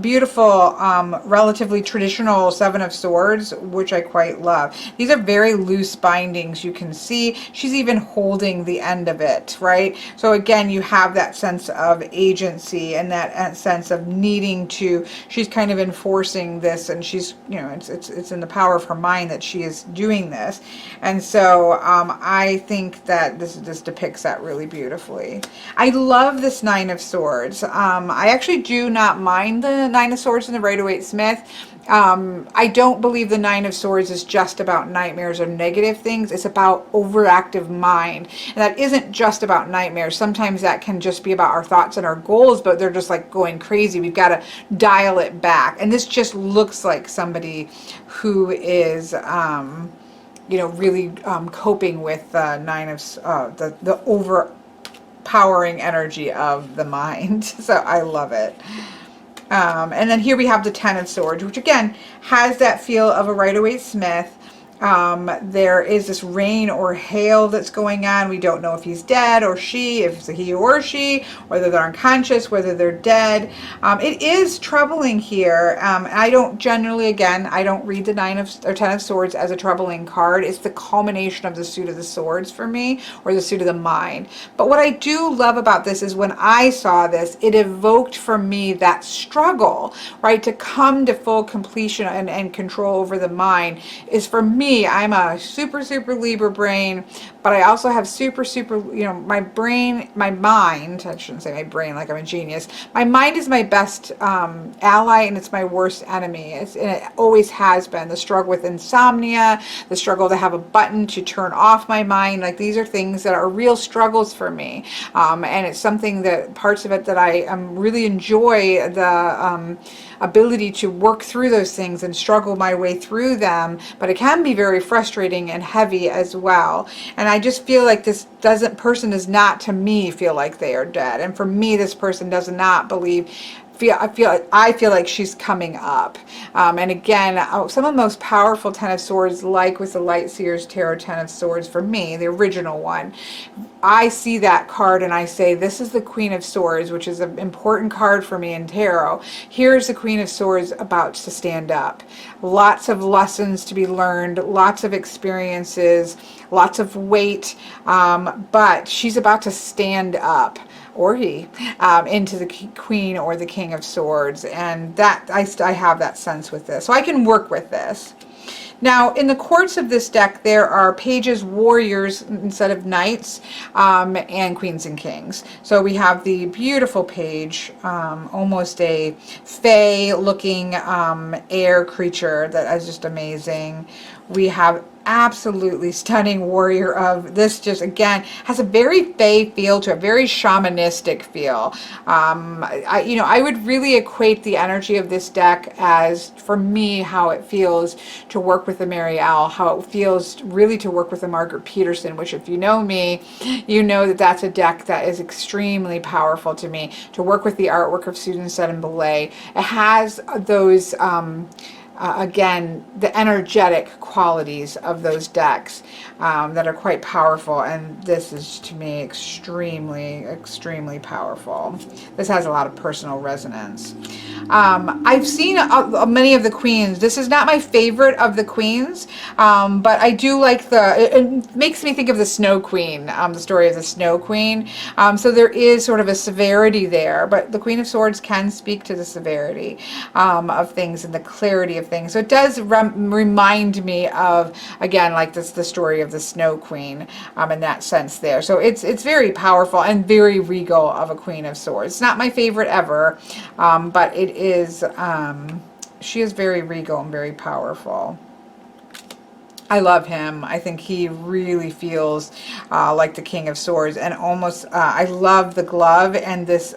Speaker 1: Beautiful, relatively traditional Seven of Swords, which I quite love. These are very loose bindings. You can see she's even holding the end of it, right? So again, you have that sense of agency and that sense of needing to, she's kind of enforcing this, and she's, you know, it's in the power of her mind that she is doing this. And so I think that this depicts that really beautifully. I love this Nine of Swords. I actually do not mind the Nine of Swords in the Rider-Waite-Smith. I don't believe the Nine of Swords is just about nightmares or negative things. It's about overactive mind. And that isn't just about nightmares. Sometimes that can just be about our thoughts and our goals, but they're just like going crazy. We've got to dial it back. And this just looks like somebody who is, you know, really coping with the the overpowering energy of the mind. So I love it. And then here we have the Ten of Swords, which again has that feel of a Rider-Waite-Smith. There is this rain or hail that's going on. We don't know if he's dead or she, if it's a he or she, whether they're unconscious, whether they're dead. It is troubling here. I don't generally, again, I don't read the Ten of Swords as a troubling card. It's the culmination of the suit of the swords for me, or the suit of the mind. But what I do love about this is when I saw this, it evoked for me that struggle, right? To come to full completion and control over the mind is, for me, I'm a super Libra brain, but I also have super, my brain, my mind, I shouldn't say my brain like I'm a genius. My mind is my best ally and it's my worst enemy. And it always has been. The struggle with insomnia, the struggle to have a button to turn off my mind. Like, these are things that are real struggles for me. And it's something that, parts of it that I really enjoy, the ability to work through those things and struggle my way through them, but it can be very frustrating and heavy as well. And I just feel like this person does not, to me, feel like they are dead. And for me, this person does not I feel like she's coming up. And again, some of the most powerful Ten of Swords, like with the Light Seers Tarot Ten of Swords, for me, the original one, I see that card and I say, this is the Queen of Swords, which is an important card for me in tarot. Here's the Queen of Swords about to stand up. Lots of lessons to be learned, lots of experiences, lots of weight, but she's about to stand up, or he, into the Queen or the King of Swords. And that I have that sense with this. So I can work with this. Now, in the courts of this deck, there are pages, warriors instead of knights, and queens and kings. So we have the beautiful page, almost a fae-looking air creature that is just amazing. We have absolutely stunning warrior of this, just again has a very fae feel to it, very shamanistic feel. I would really equate the energy of this deck as, for me, how it feels to work with the Mary Owl, how it feels really to work with the Margaret Peterson, which, if you know me, you know that that's a deck that is extremely powerful to me. To work with the artwork of Susan Seddon Belay, it has those again, the energetic qualities of those decks that are quite powerful, and this is, to me, extremely powerful. This has a lot of personal resonance. I've seen many of the queens. This is not my favorite of the queens, but I do like it makes me think of the Snow Queen, the story of the Snow Queen. So there is sort of a severity there, but the Queen of Swords can speak to the severity of things and the clarity of things. So it does remind me of, again, like the story of the Snow Queen, in that sense there. So it's very powerful and very regal of a Queen of Swords. It's not my favorite ever, but it is, she is very regal and very powerful. I love him. I think he really feels like the King of Swords, and almost, I love the glove and this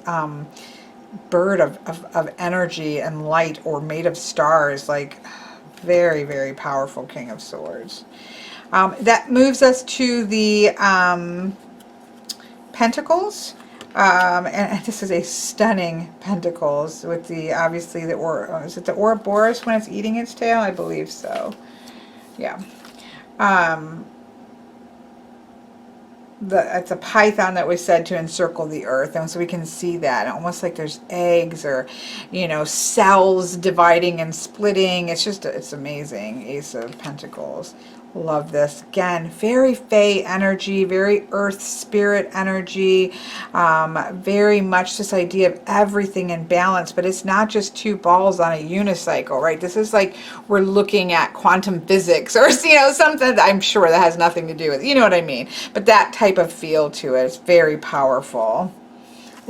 Speaker 1: bird of energy and light, or made of stars, like very powerful King of Swords. That moves us to the Pentacles. And this is a stunning Pentacles with the, obviously, the is it the Ouroboros when it's eating its tail? I believe so. Yeah. It's a python that was said to encircle the earth, and so we can see that almost like there's eggs, or cells dividing and splitting. It's amazing. Ace of Pentacles. Love this. Again, very fae energy, very earth spirit energy, very much this idea of everything in balance, but it's not just two balls on a unicycle, right? This is like we're looking at quantum physics, or something that I'm sure that has nothing to do with, you know what I mean? But that type of feel to it is very powerful.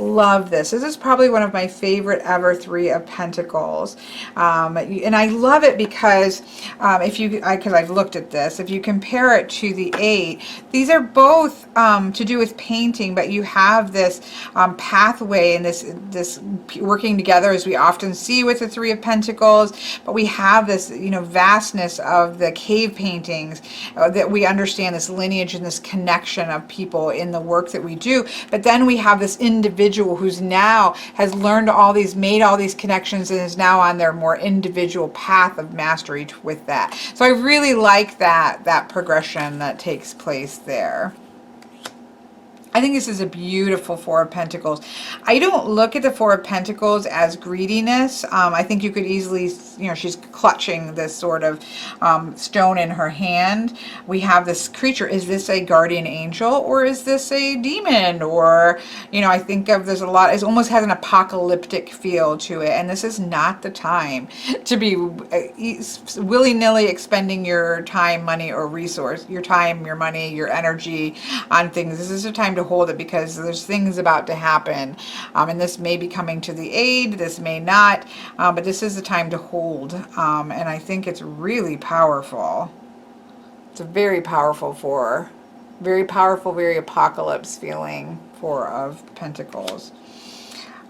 Speaker 1: Love this. This is probably one of my favorite ever Three of Pentacles. And I love it because because I've looked at this, if you compare it to the Eight, these are both to do with painting, but you have this pathway and this working together, as we often see with the Three of Pentacles, but we have this vastness of the cave paintings, that we understand this lineage and this connection of people in the work that we do, but then we have this individual individual who's now has learned all these, made all these connections, and is now on their more individual path of mastery with that. So I really like that progression that takes place there. I think this is a beautiful Four of Pentacles. I don't look at the Four of Pentacles as greediness. I think you could easily, you know, she's clutching this sort of stone in her hand. We have this creature. Is this a guardian angel, or is this a demon? Or, you know, I think of, there's a lot, it almost has an apocalyptic feel to it. And this is not the time to be willy-nilly expending your time, money, or resource, your time, your money, your energy on things. This is a time to hold it, because there's things about to happen, and this may be coming to the aid, this may not, but this is the time to hold, and I think it's really powerful. It's a very powerful Four, very powerful, very apocalypse feeling Four of Pentacles.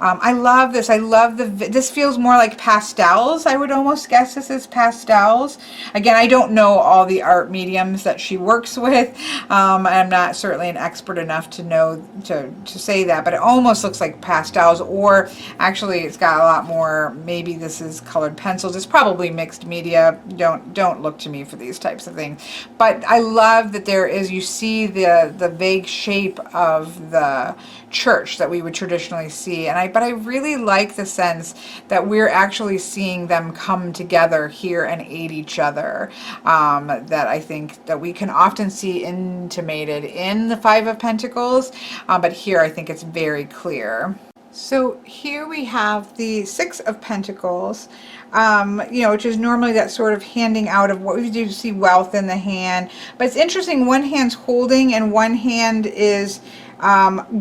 Speaker 1: I love this. I love this feels more like pastels. I would almost guess this is pastels. Again, I don't know all the art mediums that she works with. I'm not certainly an expert enough to know, to say that, but it almost looks like pastels, or actually it's got a lot more, maybe this is colored pencils. It's probably mixed media. Don't look to me for these types of things. But I love that there is, you see the vague shape of the church that we would traditionally see, but I really like the sense that we're actually seeing them come together here and aid each other, that I think that we can often see intimated in the Five of Pentacles, but here I think it's very clear. So here we have the Six of Pentacles, you know, which is normally that sort of handing out of what we do, see wealth in the hand. But it's interesting, one hand's holding and one hand is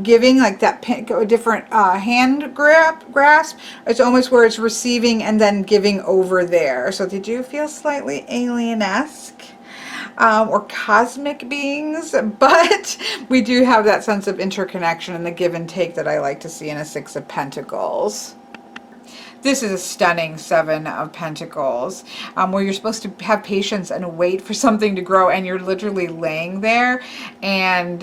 Speaker 1: giving, like that different hand grasp. It's almost where it's receiving and then giving over there. So they do feel slightly alien-esque. Or cosmic beings, but we do have that sense of interconnection and the give and take that I like to see in a Six of Pentacles. This is a stunning Seven of Pentacles, where you're supposed to have patience and wait for something to grow, and you're literally laying there and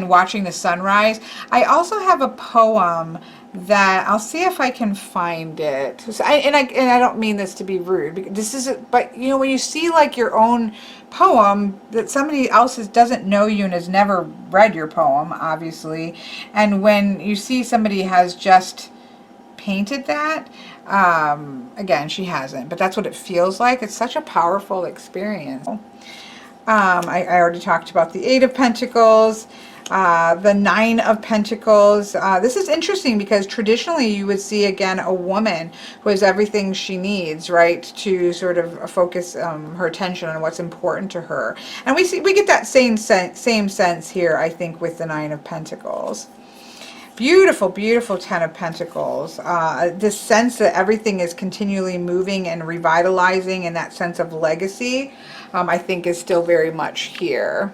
Speaker 1: watching the sunrise. I also have a poem that I'll see if I can find it. And I don't mean this to be rude, because this is, but you know, when you see like your own poem that somebody else doesn't know you and has never read your poem, obviously, and when you see somebody has just painted that, again, she hasn't, but that's what it feels like. It's such a powerful experience. I already talked about the Eight of Pentacles. The Nine of Pentacles. This is interesting because traditionally you would see, again, a woman who has everything she needs, right, to sort of focus her attention on what's important to her. And we get that same sense here, I think, with the Nine of Pentacles. Beautiful, beautiful Ten of Pentacles. This sense that everything is continually moving and revitalizing, and that sense of legacy, I think, is still very much here.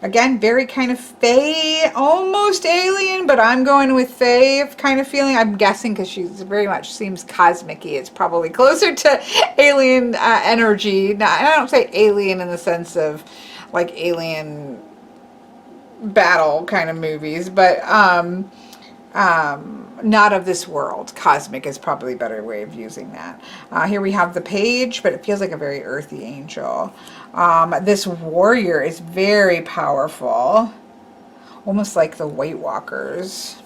Speaker 1: Again, very kind of fae, almost alien, but I'm going with fae kind of feeling. I'm guessing because she very much seems cosmic-y. It's probably closer to alien energy. Now, I don't say alien in the sense of like alien battle kind of movies, but not of this world. Cosmic is probably a better way of using that. Here we have the Page, but it feels like a very earthy angel. This warrior is very powerful, almost like the White Walkers.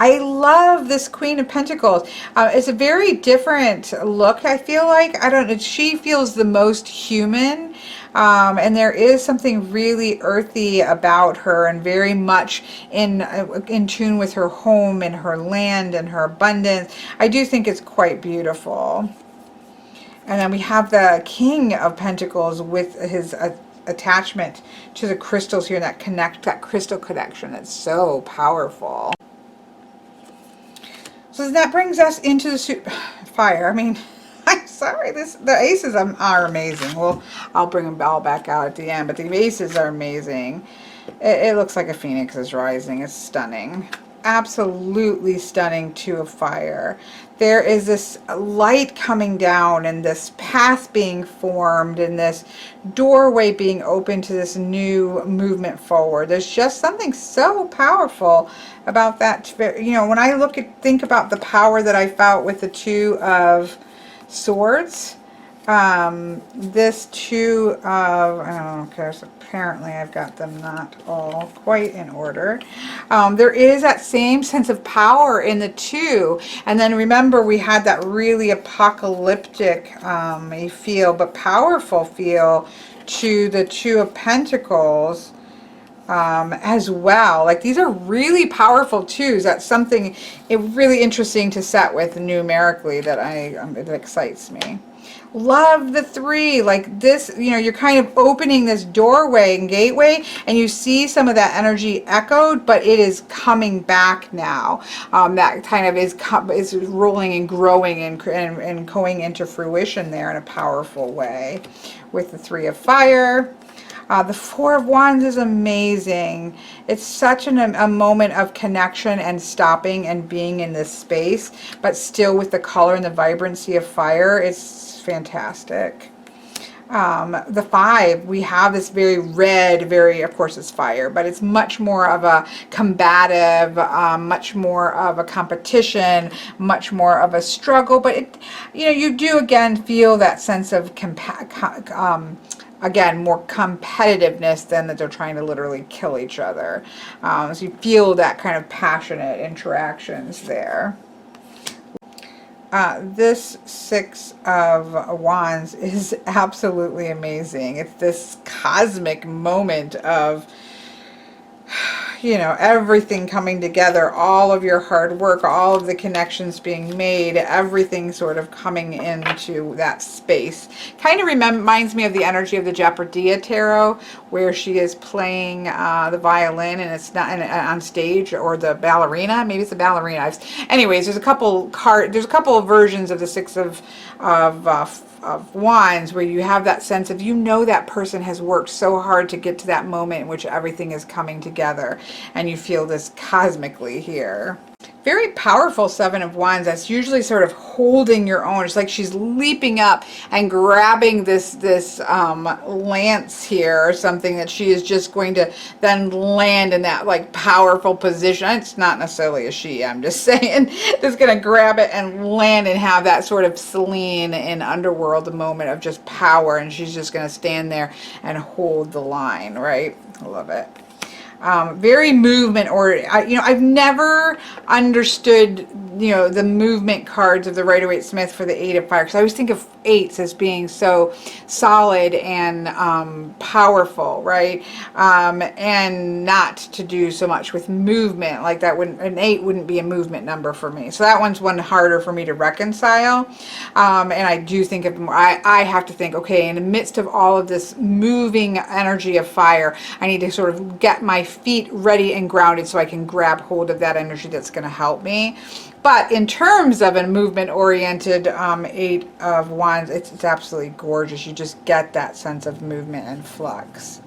Speaker 1: I love this Queen of Pentacles. It's a very different look, I feel like. I don't know. She feels the most human. And there is something really earthy about her, and very much in tune with her home and her land and her abundance. I do think it's quite beautiful. And then we have the King of Pentacles with his attachment to the crystals here, that crystal connection. That's so powerful. So that brings us into the fire. I mean, I'm sorry, the aces are amazing. Well, I'll bring them all back out at the end, but the aces are amazing. It looks like a phoenix is rising. It's stunning. absolutely stunning Two of Fire. There is this light coming down and this path being formed and this doorway being open to this new movement forward. There's just something so powerful about that. You know, when I think about the power that I felt with the Two of Swords, this Two of, I don't know, because apparently I've got them not all quite in order. There is that same sense of power in the Two, and then remember we had that really apocalyptic feel, but powerful feel to the Two of Pentacles as well. Like, these are really powerful twos. That's something really interesting to set with numerically that that excites me. Love the Three. Like this, you know, you're kind of opening this doorway and gateway, and you see some of that energy echoed, but it is coming back now. That kind of is rolling and growing and going into fruition there in a powerful way with the Three of Fire. The Four of Wands is amazing. It's such a moment of connection and stopping and being in this space, but still with the color and the vibrancy of fire. It's fantastic. The Five, we have this very red, of course it's fire, but it's much more of a combative, much more of a competition, much more of a struggle, but it, you know, you do again feel that sense of again, more competitiveness than that they're trying to literally kill each other. So you feel that kind of passionate interactions there. This Six of Wands is absolutely amazing. It's this cosmic moment of, you know, everything coming together, all of your hard work, all of the connections being made, everything sort of coming into that space. Kind of reminds me of the energy of the Jeopardia Tarot, where she is playing the violin and it's not on stage, or the ballerina. Maybe it's the ballerina. Anyways, there's a couple of versions of the Six of Wands where you have that sense of, you know, that person has worked so hard to get to that moment in which everything is coming together, and you feel this cosmically here. Very powerful Seven of Wands. That's usually sort of holding your own. It's like she's leaping up and grabbing this lance here, or something that she is just going to then land in that like powerful position. It's not necessarily a she, I'm just saying. Just going to grab it and land and have that sort of Celine in Underworld moment of just power, and she's just going to stand there and hold the line, right? I love it. Very movement, or you know, I've never understood, you know, the movement cards of the Rider-Waite-Smith for the Eight of Fire, because I always think of eights as being so solid and powerful, right? And not to do so much with movement. Like that wouldn't, an eight wouldn't be a movement number for me. So that one's one harder for me to reconcile. And I do think of more, I have to think, okay, in the midst of all of this moving energy of fire, I need to sort of get my feet ready and grounded so I can grab hold of that energy that's going to help me. But in terms of a movement-oriented Eight of Wands, it's absolutely gorgeous. You just get that sense of movement and flux.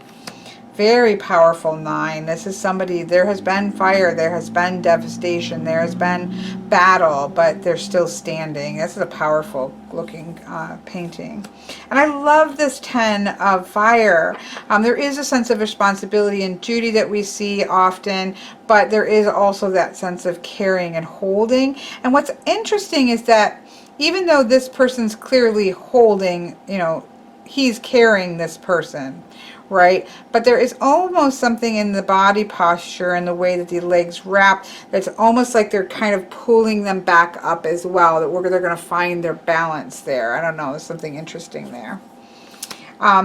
Speaker 1: Very powerful Nine. This is somebody, there has been fire, there has been devastation, there has been battle, but they're still standing. This is a powerful looking painting. And I love this Ten of Fire. There is a sense of responsibility and duty that we see often, but there is also that sense of caring and holding. And what's interesting is that even though this person's clearly holding, you know, he's carrying this person, right? But there is almost something in the body posture and the way that the legs wrap that's almost like they're kind of pulling them back up as well, that they're going to find their balance there. I don't know, there's something interesting there.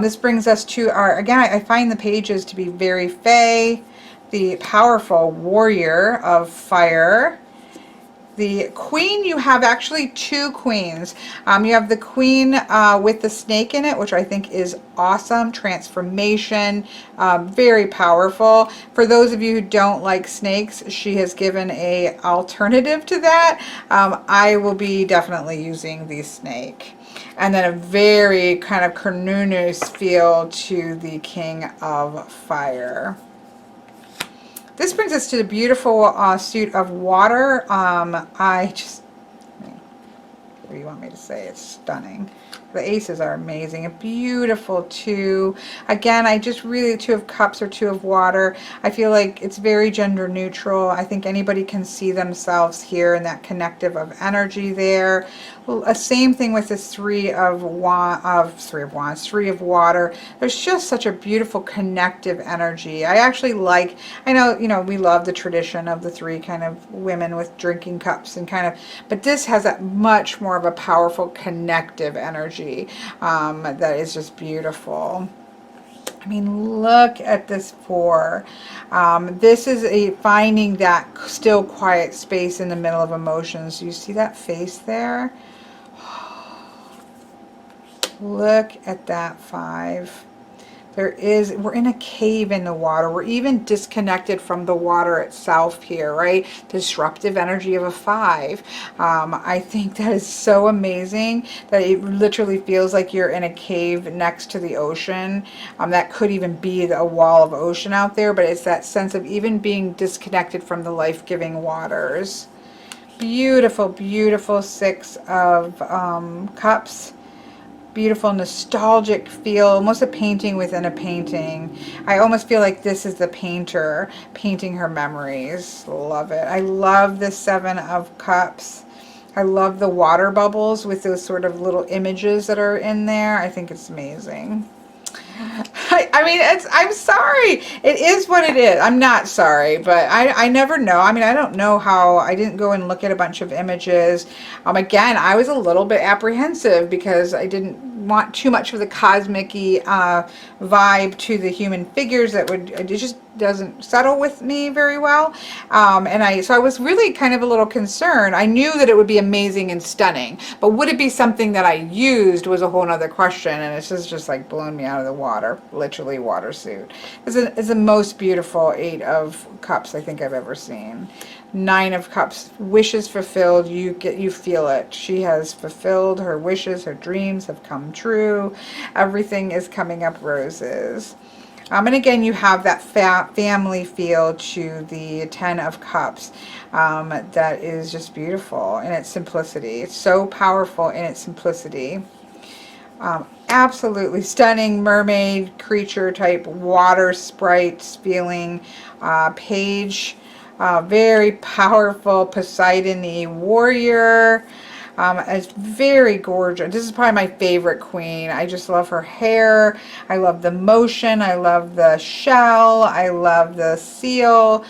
Speaker 1: This brings us to our, again, I find the pages to be very fey, the powerful warrior of fire. The Queen, you have actually two queens. You have the Queen with the snake in it, which I think is awesome. Transformation, very powerful. For those of you who don't like snakes, she has given a alternative to that. I will be definitely using the snake. And then a very kind of Carnunus feel to the King of Fire. This brings us to the beautiful suit of water. What do you want me to say? It's stunning. The aces are amazing. A beautiful two. Again, I just really, two of cups or two of water. I feel like it's very gender neutral. I think anybody can see themselves here in that connective of energy there. Well, same thing with the three of water. There's just such a beautiful connective energy. I actually like, I know, you know, we love the tradition of the three kind of women with drinking cups and kind of, but this has a much more of a powerful connective energy that is just beautiful. I mean, look at this four. This is a finding that still quiet space in the middle of emotions. You see that face there? Look at that five. We're in a cave in the water. We're even disconnected from the water itself here, right? Disruptive energy of a five. I think that is so amazing that it literally feels like you're in a cave next to the ocean. That could even be a wall of ocean out there, but it's that sense of even being disconnected from the life-giving waters. Beautiful, beautiful six of cups. Beautiful nostalgic feel, almost a painting within a painting. I almost feel like this is the painter painting her memories. Love it. I love the seven of cups. I love the water bubbles with those sort of little images that are in there. I think it's amazing. I mean, I'm sorry. It is what it is. I'm not sorry, but I never know. I mean, I don't know how. I didn't go and look at a bunch of images. Again, I was a little bit apprehensive because I didn't want too much of the cosmic-y vibe to the human figures. It just doesn't settle with me very well. So I was really kind of a little concerned. I knew that it would be amazing and stunning, but would it be something that I used was a whole nother question, and it's just like blown me out of the water, literally water suit. It's the most beautiful eight of cups I think I've ever seen. Nine of cups, wishes fulfilled. You feel it. She has fulfilled her wishes. Her dreams have come true. Everything is coming up roses. And again, you have that family feel to the Ten of Cups that is just beautiful in its simplicity. It's so powerful in its simplicity. Absolutely stunning mermaid creature type water sprites feeling page. Very powerful Poseidon-y warrior. It's very gorgeous. This is probably my favorite queen. I just love her hair. I love the motion. I love the shell. I love the seal.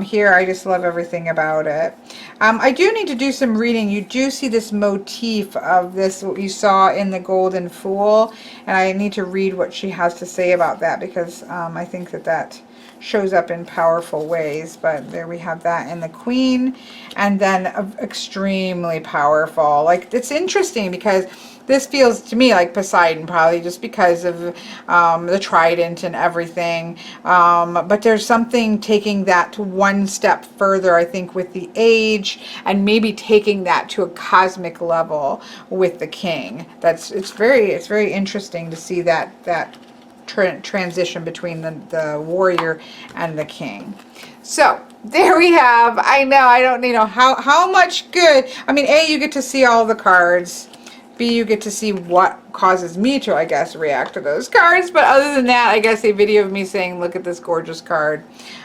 Speaker 1: Here, I just love everything about it. I do need to do some reading. You do see this motif of this, what you saw in the Golden Fool, and I need to read what she has to say about that because I think that shows up in powerful ways. But there we have that in the Queen, and then extremely powerful. Like, it's interesting because this feels to me like Poseidon, probably just because of the trident and everything. But there's something taking that to one step further, I think, with the age, and maybe taking that to a cosmic level with the King. It's very interesting to see that transition between the warrior and the King. So there we have. I know I don't know how much good. I mean, A, you get to see all the cards. B, you get to see what causes me to, I guess, react to those cards. But other than that, I guess a video of me saying, look at this gorgeous card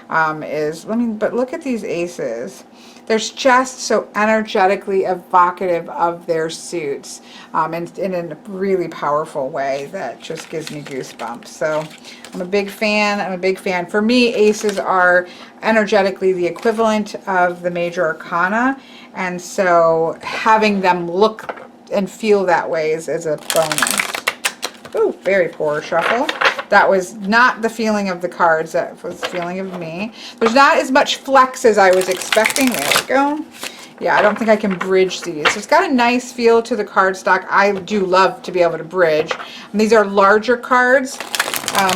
Speaker 1: but look at these aces. They're just so energetically evocative of their suits and in a really powerful way that just gives me goosebumps. So I'm a big fan. For me, aces are energetically the equivalent of the major arcana. And so having them look and feel that way is a bonus. Ooh, very poor shuffle. That was not the feeling of the cards. That was the feeling of me. There's not as much flex as I was expecting. There we go. Yeah, I don't think I can bridge these. It's got a nice feel to the cardstock. I do love to be able to bridge. And these are larger cards,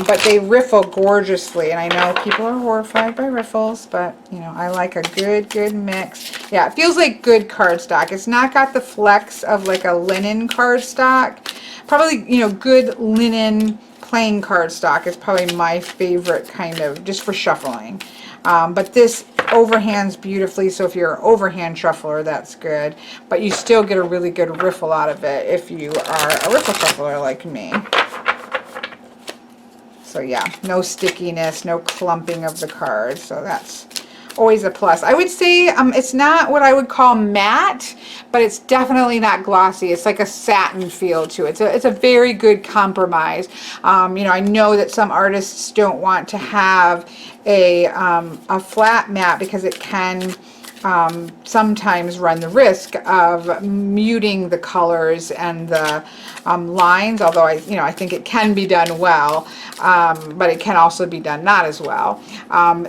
Speaker 1: but they riffle gorgeously. And I know people are horrified by riffles, but, you know, I like a good mix. Yeah, it feels like good cardstock. It's not got the flex of like a linen cardstock. Probably, you know, good linen plain cardstock is probably my favorite kind of, just for shuffling. But this overhands beautifully, so if you're an overhand shuffler, that's good. But you still get a really good riffle out of it if you are a riffle shuffler like me. So yeah, no stickiness, no clumping of the cards, so that's always a plus. I would say it's not what I would call matte, but it's definitely not glossy. It's like a satin feel to it. It's a very good compromise. You know, I know that some artists don't want to have a flat matte because it can sometimes run the risk of muting the colors and the lines, although I think it can be done well, but it can also be done not as well.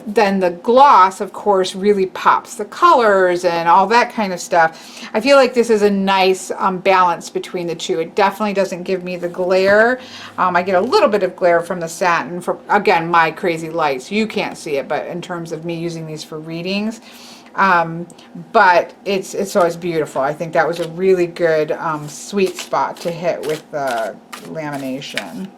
Speaker 1: Then the gloss, of course, really pops the colors and all that kind of stuff. I feel like this is a nice balance between the two. It definitely doesn't give me the glare. I get a little bit of glare from the satin, from, again, my crazy lights. You can't see it, but in terms of me using these for readings, but it's always beautiful. I think that was a really good sweet spot to hit with the lamination.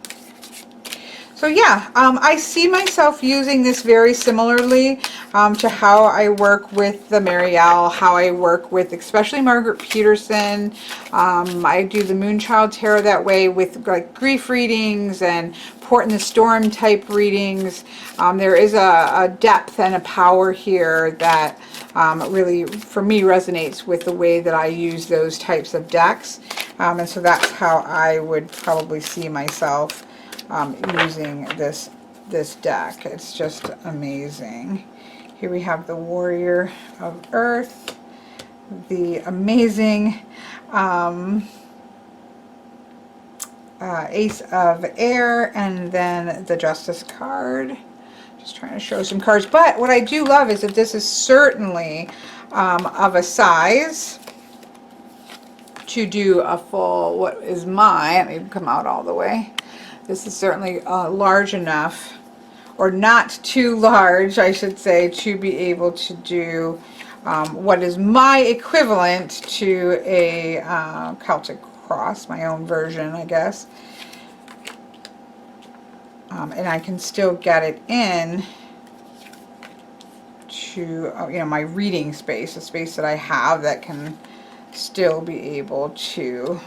Speaker 1: So yeah, I see myself using this very similarly to how I work with the Marielle, how I work with especially Margaret Peterson. I do the Moonchild Tarot that way with like grief readings and Port in the Storm type readings. There is a depth and a power here that really, for me, resonates with the way that I use those types of decks. And so that's how I would probably see myself using this deck. It's just amazing. Here we have the Warrior of Earth, the amazing Ace of Air, and then the Justice card. Just trying to show some cards. But what I do love is that this is certainly of a size to do a full, what is mine, let me come out all the way. This is certainly large enough, or not too large, I should say, to be able to do what is my equivalent to a Celtic Cross, my own version, I guess. And I can still get it in to my reading space, a space that I have that can still be able to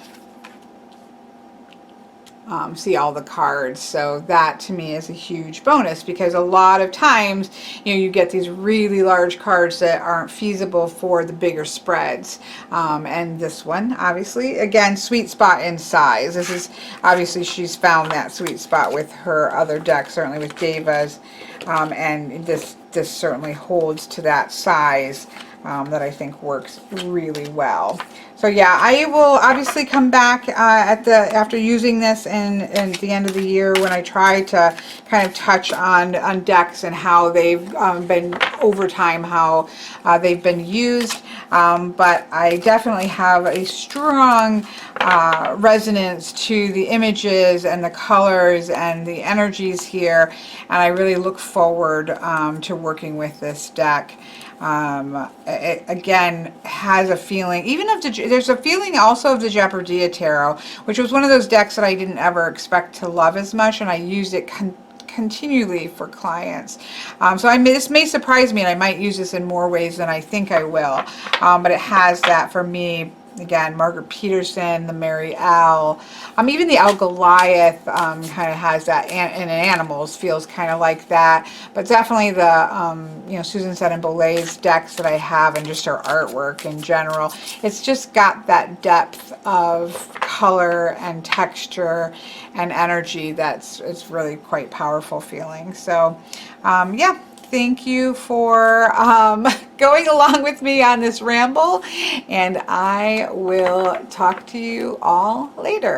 Speaker 1: see all the cards. So that to me is a huge bonus, because a lot of times you get these really large cards that aren't feasible for the bigger spreads, and this one obviously, again, sweet spot in size. This is obviously, she's found that sweet spot with her other deck, certainly with Deva's, and this certainly holds to that size that I think works really well. So yeah, I will obviously come back after using this and at the end of the year, when I try to kind of touch on decks and how they've been over time, how they've been used. But I definitely have a strong resonance to the images and the colors and the energies here, and I really look forward to working with this deck. It again has a feeling, even of there's a feeling also of the Jeopardia Tarot, which was one of those decks that I didn't ever expect to love as much, and I used it continually for clients. So this may surprise me, and I might use this in more ways than I think I will, but it has that for me. Again, Margaret Peterson, the Mary L, even the Al Goliath kind of has that, and in animals feels kind of like that. But definitely the Susan Seddon Boulez decks that I have, and just her artwork in general, it's just got that depth of color and texture and energy it's really quite powerful feeling. So yeah. Thank you for going along with me on this ramble, and I will talk to you all later.